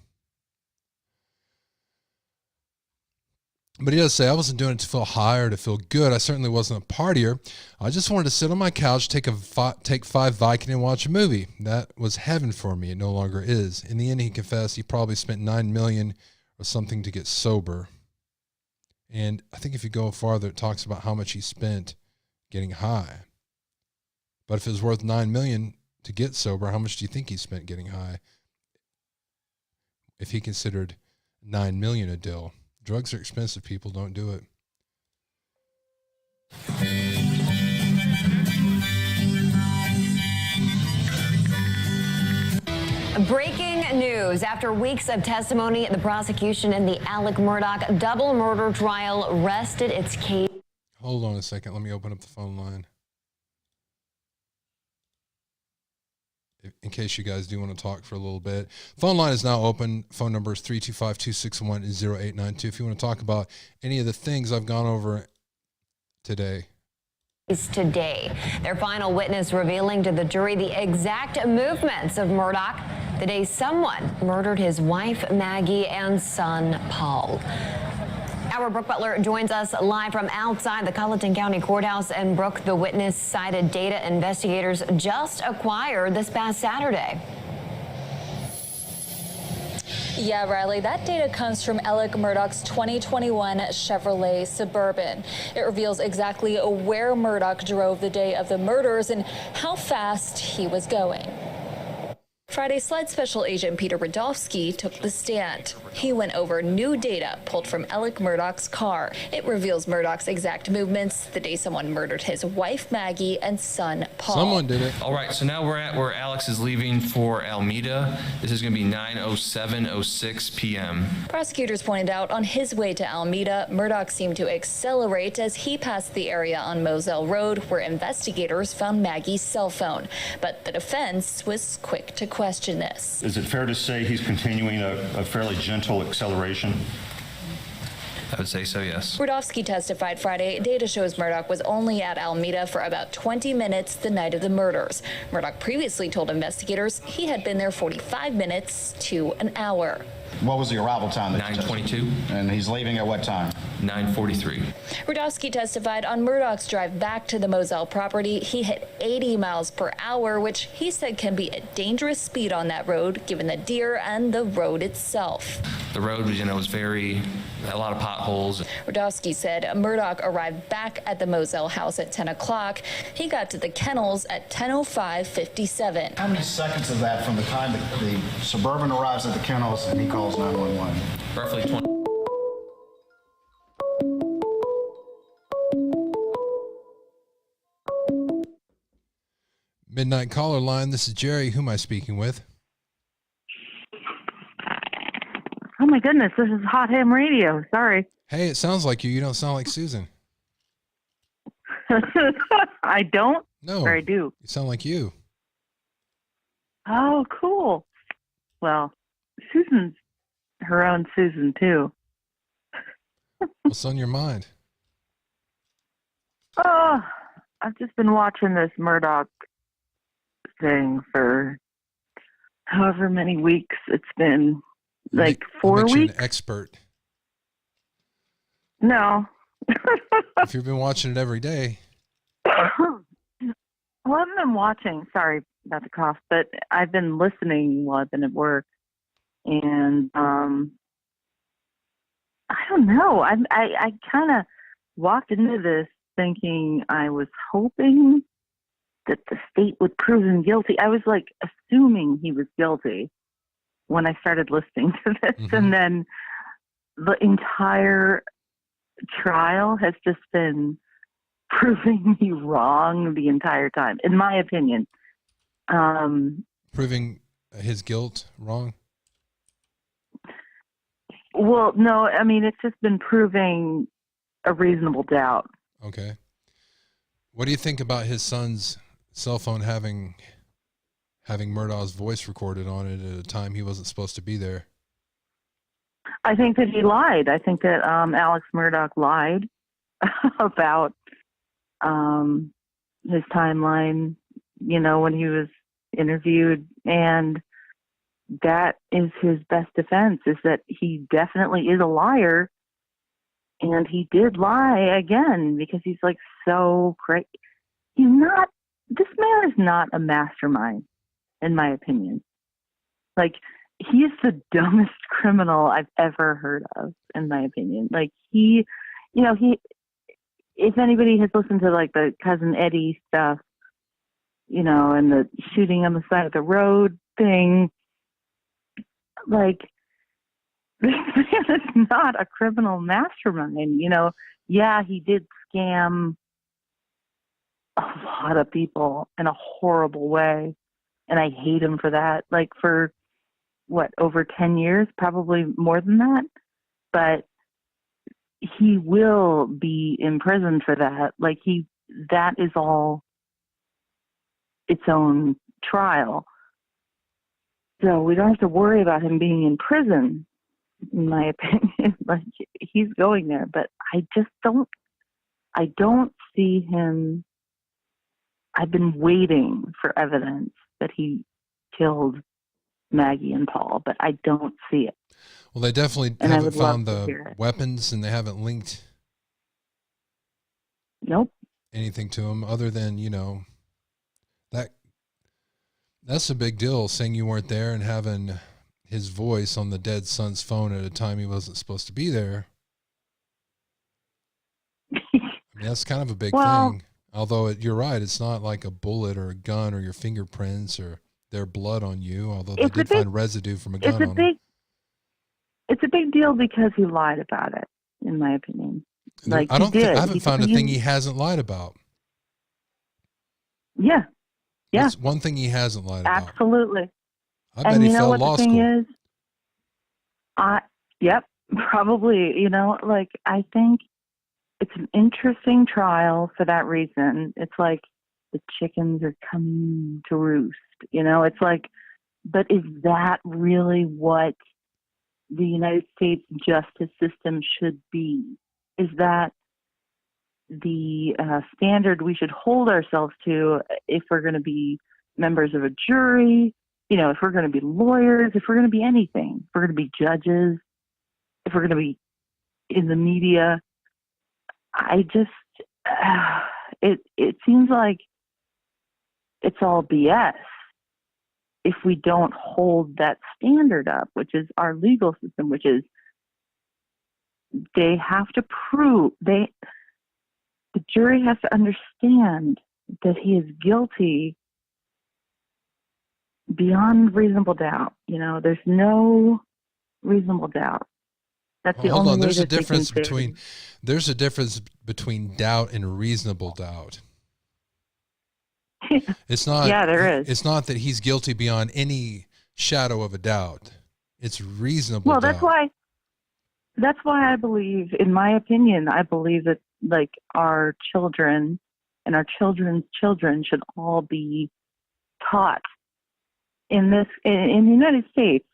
[SPEAKER 1] But he does say, I wasn't doing it to feel high or to feel good. I certainly wasn't a partier. I just wanted to sit on my couch, take 5 Vicodin and watch a movie. That was heaven for me. It no longer is. In the end, he confessed he probably spent $9 million or something to get sober. And I think if you go farther, it talks about how much he spent getting high. But if it was worth $9 million to get sober, how much do you think he spent getting high? If he considered $9 million a deal. Drugs are expensive, people. Don't do it.
[SPEAKER 2] Breaking news. After weeks of testimony, the prosecution in the Alec Murdaugh double murder trial rested its case.
[SPEAKER 1] Hold on a second. Let me open up the phone line. In case you guys do want to talk for a little bit. Phone line is now open. Phone number is 325-261-0892. If you want to talk about any of the things I've gone over today.
[SPEAKER 2] Today, their final witness revealing to the jury the exact movements of Murdaugh the day someone murdered his wife, Maggie, and son, Paul. Our Brooke Butler joins us live from outside the Colleton County Courthouse. And Brooke, the witness cited data investigators just acquired this past Saturday.
[SPEAKER 19] Yeah, Riley, that data comes from Alec Murdaugh's 2021 Chevrolet Suburban. It reveals exactly where Murdaugh drove the day of the murders and how fast he was going. Friday, SLED Special Agent Peter Radofsky took the stand. He went over new data pulled from Alec Murdaugh's car. It reveals Murdaugh's exact movements the day someone murdered his wife, Maggie, and son, Paul.
[SPEAKER 1] Someone did it.
[SPEAKER 20] All right, so now we're at where Alex is leaving for Alameda. This is going to be 9:07:06 p.m.
[SPEAKER 19] Prosecutors pointed out on his way to Alameda, Murdaugh seemed to accelerate as he passed the area on Moselle Road where investigators found Maggie's cell phone. But the defense was quick to question this.
[SPEAKER 21] Is it fair to say he's continuing a fairly gentle acceleration?
[SPEAKER 20] I would say so, yes.
[SPEAKER 19] Radofsky testified Friday. Data shows Murdaugh was only at Alameda for about 20 minutes the night of the murders. Murdaugh previously told investigators he had been there 45 minutes to an hour.
[SPEAKER 22] What was the arrival time?
[SPEAKER 20] 9:22.
[SPEAKER 22] And he's leaving at what time?
[SPEAKER 20] 9:43.
[SPEAKER 19] Radofsky testified on Murdaugh's drive back to the Moselle property. He hit 80 miles per hour, which he said can be a dangerous speed on that road, given the deer and the road itself.
[SPEAKER 20] The road, was a lot of potholes.
[SPEAKER 19] Radofsky said Murdaugh arrived back at the Moselle house at 10 o'clock. He got to the kennels at 10:05:57.
[SPEAKER 22] How many seconds of that from the time the Suburban arrives at the kennels and he calls 911?
[SPEAKER 20] Roughly 20.
[SPEAKER 1] Midnight caller line. This is Jerry. Who am I speaking with?
[SPEAKER 23] Oh my goodness, this is Hot Ham Radio. Sorry.
[SPEAKER 1] Hey, it sounds like you. You don't sound like Susan.
[SPEAKER 23] I don't?
[SPEAKER 1] No.
[SPEAKER 23] Or I do?
[SPEAKER 1] You sound like you.
[SPEAKER 23] Oh, cool. Well, Susan's her own Susan, too.
[SPEAKER 1] What's on your mind?
[SPEAKER 23] Oh, I've just been watching this Murdaugh thing for however many weeks it's been. Like 4 weeks?
[SPEAKER 1] An expert.
[SPEAKER 23] No.
[SPEAKER 1] If you've been watching it every day.
[SPEAKER 23] Well, I haven't been watching. Sorry about the cough, but I've been listening while I've been at work. And I don't know. I kind of walked into this thinking I was hoping that the state would prove him guilty. I was like assuming he was guilty when I started listening to this. Mm-hmm. And then the entire trial has just been proving me wrong the entire time, in my opinion.
[SPEAKER 1] Proving his guilt wrong?
[SPEAKER 23] Well, no, I mean, it's just been proving a reasonable doubt.
[SPEAKER 1] Okay. What do you think about his son's cell phone having Murdaugh's voice recorded on it at a time he wasn't supposed to be there?
[SPEAKER 23] I think that he lied. I think that Alex Murdaugh lied about his timeline, when he was interviewed. And that is his best defense, is that he definitely is a liar. And he did lie again because he's like so crazy. This man is not a mastermind, in my opinion. Like, he is the dumbest criminal I've ever heard of, in my opinion. Like, he, if anybody has listened to like the Cousin Eddie stuff, and the shooting on the side of the road thing, like, this man is not a criminal mastermind. Yeah, he did scam a lot of people in a horrible way. And I hate him for that. Like, for over 10 years, probably more than that. But he will be imprisoned for that. Like, that is all its own trial. So we don't have to worry about him being in prison, in my opinion. Like, he's going there, but I don't see him. I've been waiting for evidence that he killed Maggie and Paul, but I don't see it.
[SPEAKER 1] Well, they definitely haven't found the weapons, and they haven't linked anything to him other than, that's a big deal, saying you weren't there and having his voice on the dead son's phone at a time he wasn't supposed to be there. I mean, that's kind of a big thing. Although you're right, it's not like a bullet or a gun or your fingerprints or their blood on you, although they did find residue from a gun on him.
[SPEAKER 23] It's a big deal because he lied about it, in my opinion. Like,
[SPEAKER 1] I haven't found a thing he hasn't lied about.
[SPEAKER 23] Yeah. Yeah.
[SPEAKER 1] It's one thing he hasn't lied about.
[SPEAKER 23] Absolutely.
[SPEAKER 1] I bet he failed law school.
[SPEAKER 23] Is? Yep, probably. You know, like, I think it's an interesting trial for that reason. It's like the chickens are coming to roost. You know, it's like, but is that really what the United States justice system should be? Is that the standard we should hold ourselves to if we're going to be members of a jury, you know, if we're going to be lawyers, if we're going to be anything, if we're going to be judges, if we're going to be in the media? I just, it seems like it's all BS if we don't hold that standard up, which is our legal system, which is they have to prove, the jury has to understand that he is guilty beyond reasonable doubt. You know, there's no reasonable doubt. That's the only way.
[SPEAKER 1] There's a difference between doubt and reasonable doubt. It's not.
[SPEAKER 23] Yeah, there is.
[SPEAKER 1] It's not that he's guilty beyond any shadow of a doubt. It's reasonable.
[SPEAKER 23] Well,
[SPEAKER 1] doubt.
[SPEAKER 23] that's why I believe, in my opinion, I believe that like our children and our children's children should all be taught in the United States.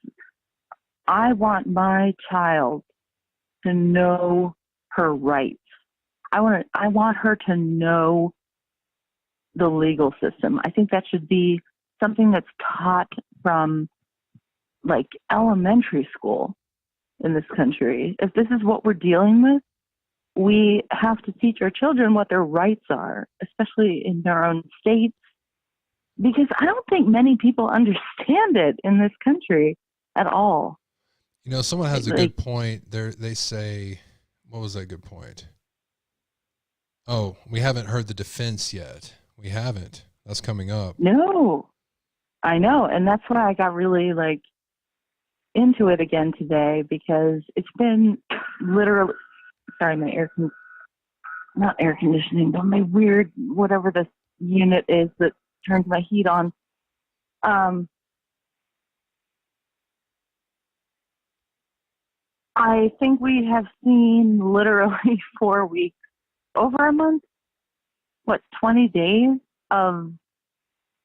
[SPEAKER 23] I want my child to know her rights. I want her to know the legal system. I think that should be something that's taught from like elementary school in this country. If this is what we're dealing with, we have to teach our children what their rights are, especially in their own states, because I don't think many people understand it in this country at all.
[SPEAKER 1] You know, someone has a good point there. They say, what was that good point? Oh, we haven't heard the defense yet. We haven't. That's coming up.
[SPEAKER 23] No, I know. And that's why I got really like into it again today, because it's been literally, sorry, my not air conditioning, but my weird, whatever this unit is that turns my heat on. I think we have seen literally 4 weeks, over a month, 20 days of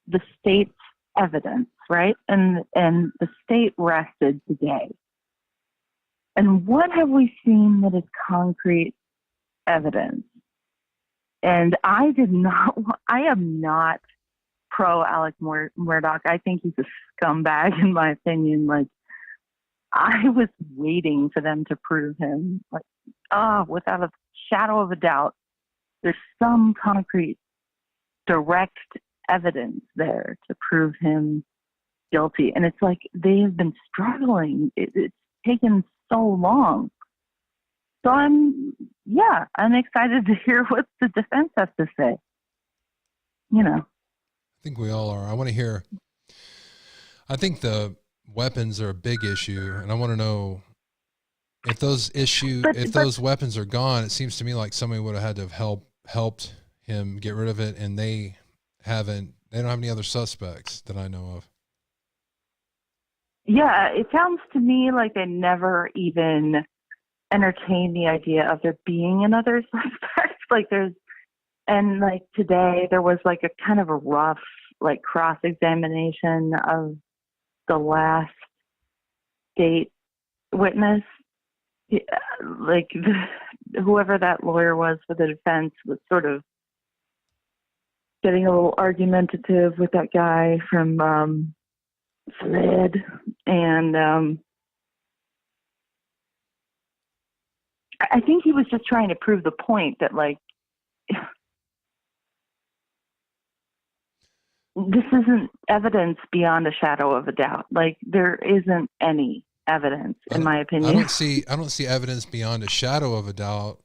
[SPEAKER 23] the state's evidence, right? And the state rested today. And what have we seen that is concrete evidence? And I am not pro Alex Murdaugh. I think he's a scumbag, in my opinion. Like, I was waiting for them to prove him, without a shadow of a doubt. There's some concrete, direct evidence there to prove him guilty. And it's like they have been struggling. It's taken so long. So I'm excited to hear what the defense has to say. You know.
[SPEAKER 1] I think we all are. I think the weapons are a big issue, and I want to know if those weapons are gone. It seems to me like somebody would have had to have helped him get rid of it, and they don't have any other suspects that I know of.
[SPEAKER 23] Yeah, it sounds to me like they never even entertained the idea of there being another suspect. Today there was like a kind of a rough like cross-examination of the last state witness. Like whoever that lawyer was for the defense was sort of getting a little argumentative with that guy from Fred, and I think he was just trying to prove the point that this isn't evidence beyond a shadow of a doubt. Like, there isn't any evidence, in my opinion.
[SPEAKER 1] I don't see evidence beyond a shadow of a doubt,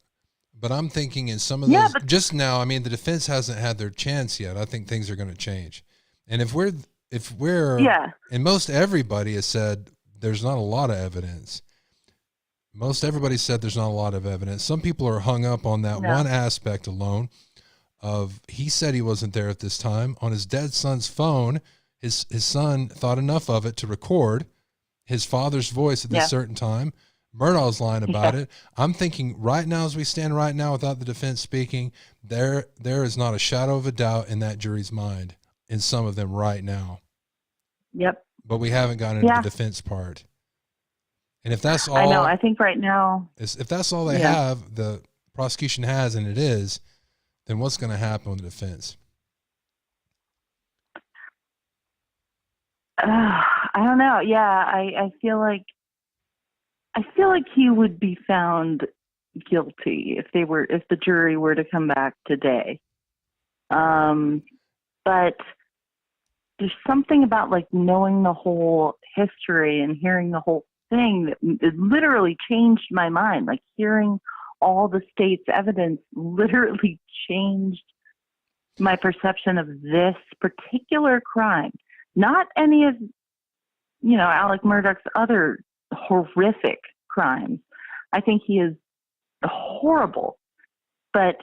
[SPEAKER 1] but I'm thinking in some of those, just now, I mean, the defense hasn't had their chance yet. I think things are going to change. And if we're, and most everybody has said there's not a lot of evidence. Most everybody said there's not a lot of evidence. Some people are hung up on that one aspect alone of, he said he wasn't there at this time. On his dead son's phone, his son thought enough of it to record his father's voice at this certain time. Murdaugh's lying about it. I'm thinking right now, as we stand right now, without the defense speaking, there is not a shadow of a doubt in that jury's mind, in some of them right now.
[SPEAKER 23] Yep.
[SPEAKER 1] But we haven't gotten into the defense part. And if that's all,
[SPEAKER 23] I know. I think right now,
[SPEAKER 1] if that's all they have, the prosecution has, and it is, then what's going to happen with the defense?
[SPEAKER 23] I don't know. Yeah, I feel like he would be found guilty if the jury were to come back today. But there's something about like knowing the whole history and hearing the whole thing that it literally changed my mind. Like, hearing all the state's evidence literally changed my perception of this particular crime. Not any of, Alec Murdaugh's other horrific crimes. I think he is horrible, but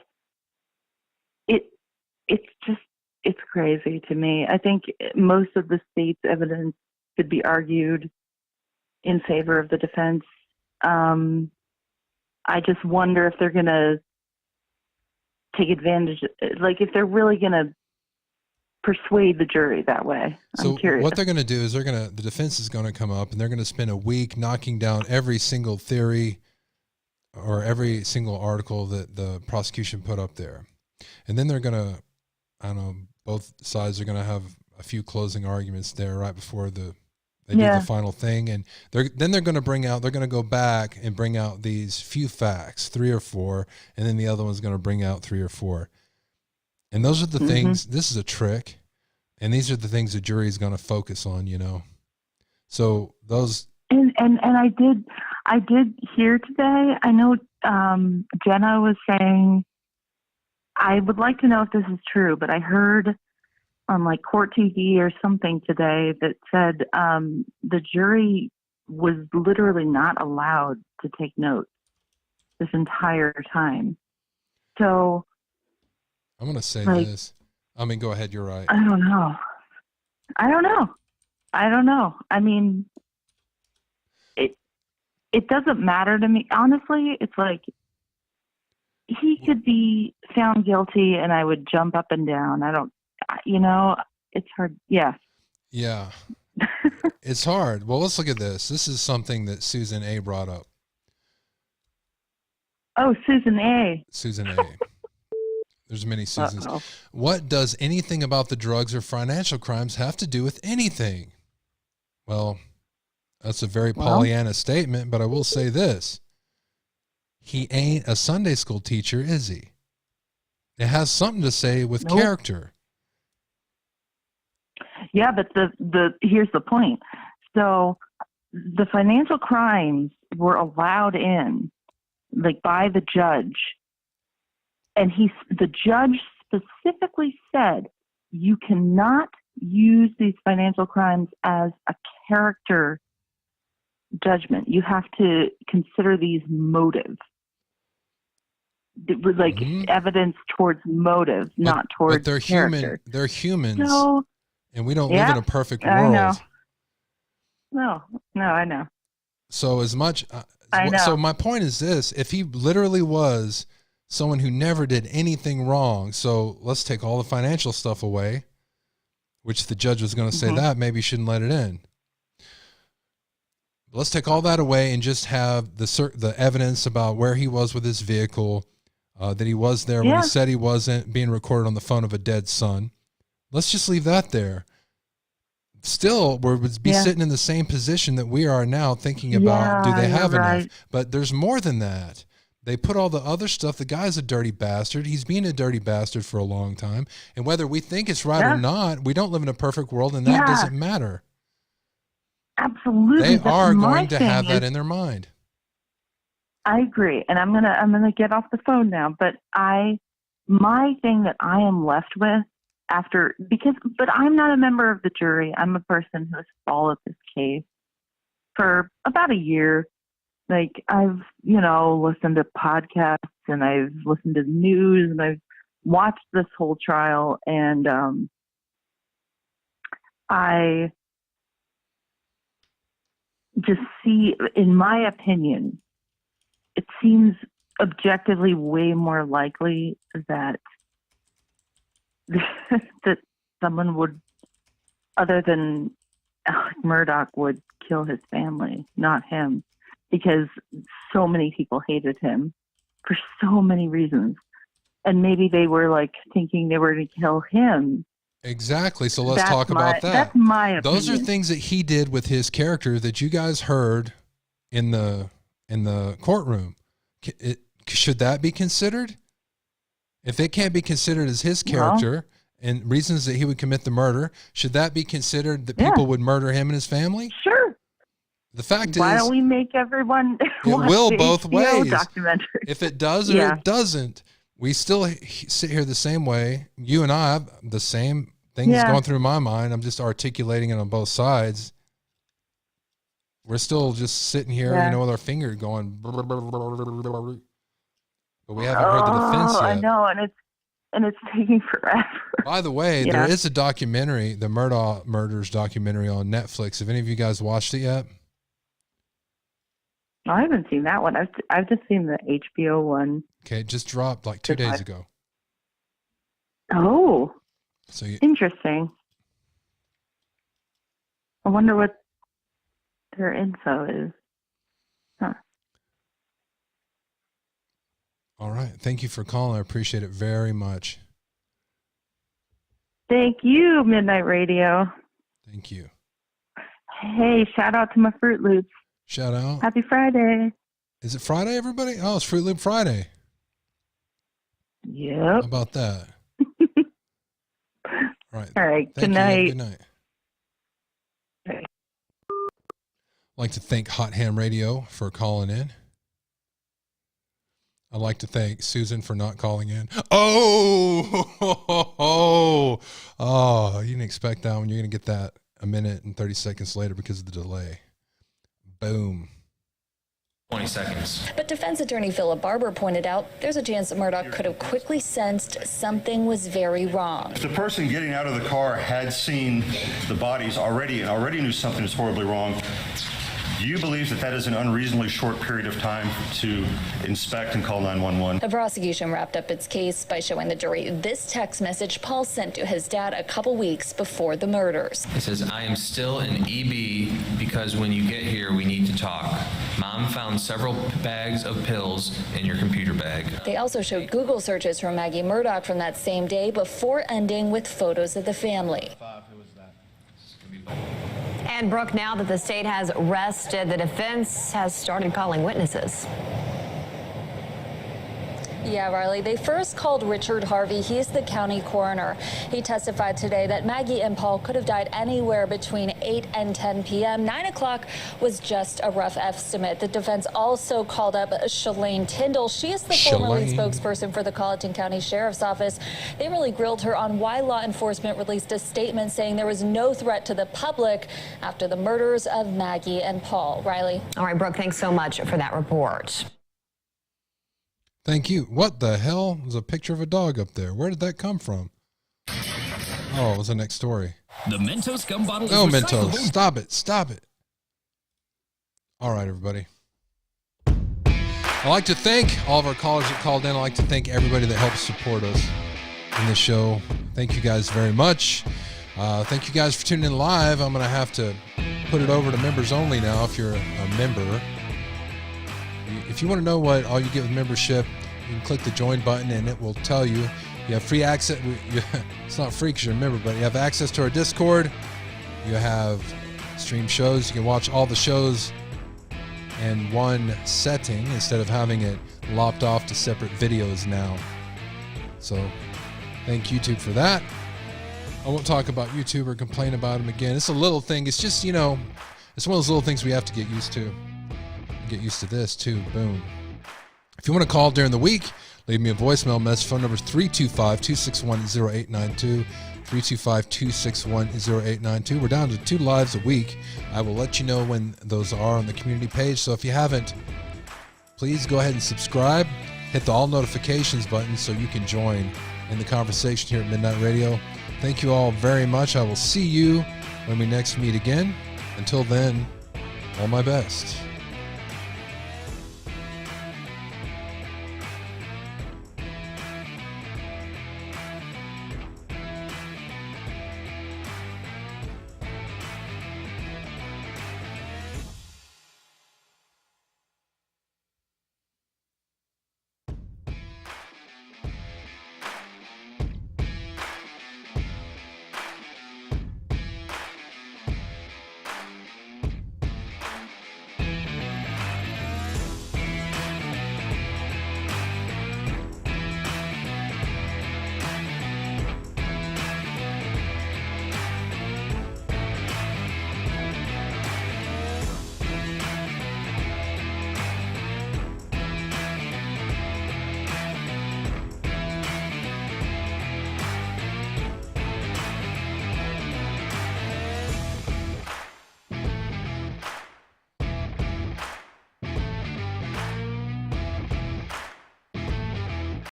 [SPEAKER 23] it's crazy to me. I think most of the state's evidence could be argued in favor of the defense. I just wonder if they're going to take advantage, like if they're really going to persuade the jury that way. I'm curious.
[SPEAKER 1] What they're going to do is the defense is going to come up and they're going to spend a week knocking down every single theory or every single article that the prosecution put up there. And then they're going to, I don't know, both sides are going to have a few closing arguments there right before they do the final thing. And they're going to go back and bring out these few facts, 3 or 4, and then the other one's going to bring out 3 or 4. And those are the things, this is a trick, and these are the things the jury is going to focus on, So those.
[SPEAKER 23] And I did hear today, I know Jenna was saying, I would like to know if this is true, but I heard on like Court TV or something today that said the jury was literally not allowed to take notes this entire time. So
[SPEAKER 1] I'm going to say this. I mean, go ahead. You're right.
[SPEAKER 23] I don't know. I mean, it doesn't matter to me. Honestly, it's like he could be found guilty and I would jump up and down. It's hard. Yeah.
[SPEAKER 1] Yeah. It's hard. Well, let's look at this. This is something that Susan A. brought up.
[SPEAKER 23] Oh, Susan A.
[SPEAKER 1] Susan A. There's many Susans.
[SPEAKER 23] Uh-oh.
[SPEAKER 1] What does anything about the drugs or financial crimes have to do with anything? Well, that's a very Pollyanna statement, but I will say this. He ain't a Sunday school teacher, is he? It has something to say with character.
[SPEAKER 23] Yeah, but here's the point. So the financial crimes were allowed in, like, by the judge. And the judge specifically said, you cannot use these financial crimes as a character judgment. You have to consider these motive. It was like evidence towards motive, not towards
[SPEAKER 1] but they're
[SPEAKER 23] character.
[SPEAKER 1] They're humans,
[SPEAKER 23] so,
[SPEAKER 1] and we don't live in a perfect world.
[SPEAKER 23] I know. No, I know.
[SPEAKER 1] So
[SPEAKER 23] I know.
[SPEAKER 1] So my point is this: if he literally was someone who never did anything wrong, so let's take all the financial stuff away, which the judge was going to say that maybe shouldn't let it in. Let's take all that away and just have the evidence about where he was with his vehicle, that he was there when he said he wasn't, being recorded on the phone of a dead son. Let's just leave that there. Still, we would be sitting in the same position that we are now, thinking about, do they have enough? But there's more than that. They put all the other stuff. The guy's a dirty bastard. He's been a dirty bastard for a long time. And whether we think it's right or not, we don't live in a perfect world, and that doesn't matter.
[SPEAKER 23] Absolutely.
[SPEAKER 1] They are going to have that in their mind.
[SPEAKER 23] I agree. And I'm gonna get off the phone now, but my thing that I am left with but I'm not a member of the jury. I'm a person who has followed this case for about a year. Like, I've, listened to podcasts, and I've listened to the news, and I've watched this whole trial, and I just see, in my opinion, it seems objectively way more likely that that someone would, other than Alex Murdaugh, would kill his family, not him, because so many people hated him for so many reasons. And maybe they were like thinking they were going to kill him.
[SPEAKER 1] Exactly. So let's talk about that.
[SPEAKER 23] That's my opinion.
[SPEAKER 1] Those are things that he did with his character that you guys heard in the courtroom. Should that be considered? If it can't be considered as his character and reasons that he would commit the murder, should that be considered that people would murder him and his family?
[SPEAKER 23] Sure.
[SPEAKER 1] The fact
[SPEAKER 23] Why
[SPEAKER 1] is,
[SPEAKER 23] don't we make everyone
[SPEAKER 1] it will both ways.
[SPEAKER 23] Documentary.
[SPEAKER 1] If it does or it doesn't, we still sit here the same way. You and I have the same thing that's going through my mind. I'm just articulating it on both sides. We're still just sitting here, with our finger going, but we haven't heard the defense yet.
[SPEAKER 23] I know, and it's taking forever.
[SPEAKER 1] By the way, there is a documentary, the Murdaugh Murders documentary on Netflix. Have any of you guys watched it yet?
[SPEAKER 23] I haven't seen that one. I've just seen the HBO one.
[SPEAKER 1] Okay, it just dropped like 2 days ago.
[SPEAKER 23] Oh,
[SPEAKER 1] so
[SPEAKER 23] interesting. I wonder what their info is. Huh.
[SPEAKER 1] All right. Thank you for calling. I appreciate it very much.
[SPEAKER 23] Thank you, Midnight Radio.
[SPEAKER 1] Thank you.
[SPEAKER 23] Hey, shout out to my Fruit Loops.
[SPEAKER 1] Shout out.
[SPEAKER 23] Happy Friday.
[SPEAKER 1] Is it Friday, everybody? Oh, it's Fruit Loop Friday.
[SPEAKER 23] Yep.
[SPEAKER 1] How about that? All
[SPEAKER 23] right. Good night.
[SPEAKER 1] Good night. I'd like to thank Hot Ham Radio for calling in. I'd like to thank Susan for not calling in. Oh, you didn't expect that one. You're going to get that a minute and 30 seconds later because of the delay. Boom.
[SPEAKER 20] 20 seconds.
[SPEAKER 19] But defense attorney Philip Barber pointed out there's a chance that Murdaugh could have quickly sensed something was very wrong.
[SPEAKER 21] If the person getting out of the car had seen the bodies already and already knew something was horribly wrong, do you believe that that is an unreasonably short period of time to inspect and call 911?
[SPEAKER 19] The prosecution wrapped up its case by showing the jury this text message Paul sent to his dad a couple weeks before the murders.
[SPEAKER 20] It says, I am still in EB because when you get here, we need to talk. Mom found several bags of pills in your computer bag.
[SPEAKER 19] They also showed Google searches from Maggie Murdaugh from that same day before ending with photos of the family.
[SPEAKER 3] And Brooke, now that the state has arrested, the defense has started calling witnesses.
[SPEAKER 19] Yeah, Riley, they first called Richard Harvey. He's the county coroner. He testified today that Maggie and Paul could have died anywhere between 8 and 10 p.m. 9 o'clock was just a rough estimate. The defense also called up Shalane Tyndall. She is the former lead spokesperson for the Colleton County Sheriff's Office. They really grilled her on why law enforcement released a statement saying there was no threat to the public after the murders of Maggie and Paul. Riley.
[SPEAKER 3] All right, Brooke, thanks so much for that report.
[SPEAKER 1] Thank you. What the hell? There's a picture of a dog up there. Where did that come from? Oh, it was the next story.
[SPEAKER 4] The Mentos gum bottle is
[SPEAKER 1] Mentos. Stop it. Stop it. All right, everybody. I'd like to thank all of our callers that called in. I'd like to thank everybody that helps support us in the show. Thank you guys very much. Thank you guys for tuning in live. I'm going to have to put it over to members only now if you're a member. If you want to know what all you get with membership, you can click the join button and it will tell you. You have free access. It's not free because you're a member, but you have access to our Discord. You have stream shows. You can watch all the shows in one setting instead of having it lopped off to separate videos now. So thank YouTube for that. I won't talk about YouTube or complain about them again. It's a little thing. It's just, it's one of those little things we have to get used to. Get used to this too. Boom. If you want to call during the week, leave me a voicemail message. Phone number is 325-261-0892. 325-261-0892. We're down to 2 lives a week. I will let you know when those are on the community page. So if you haven't, please go ahead and subscribe. Hit the all notifications button so you can join in the conversation here at Midnight Radio. Thank you all very much. I will see you when we next meet again. Until then, all my best.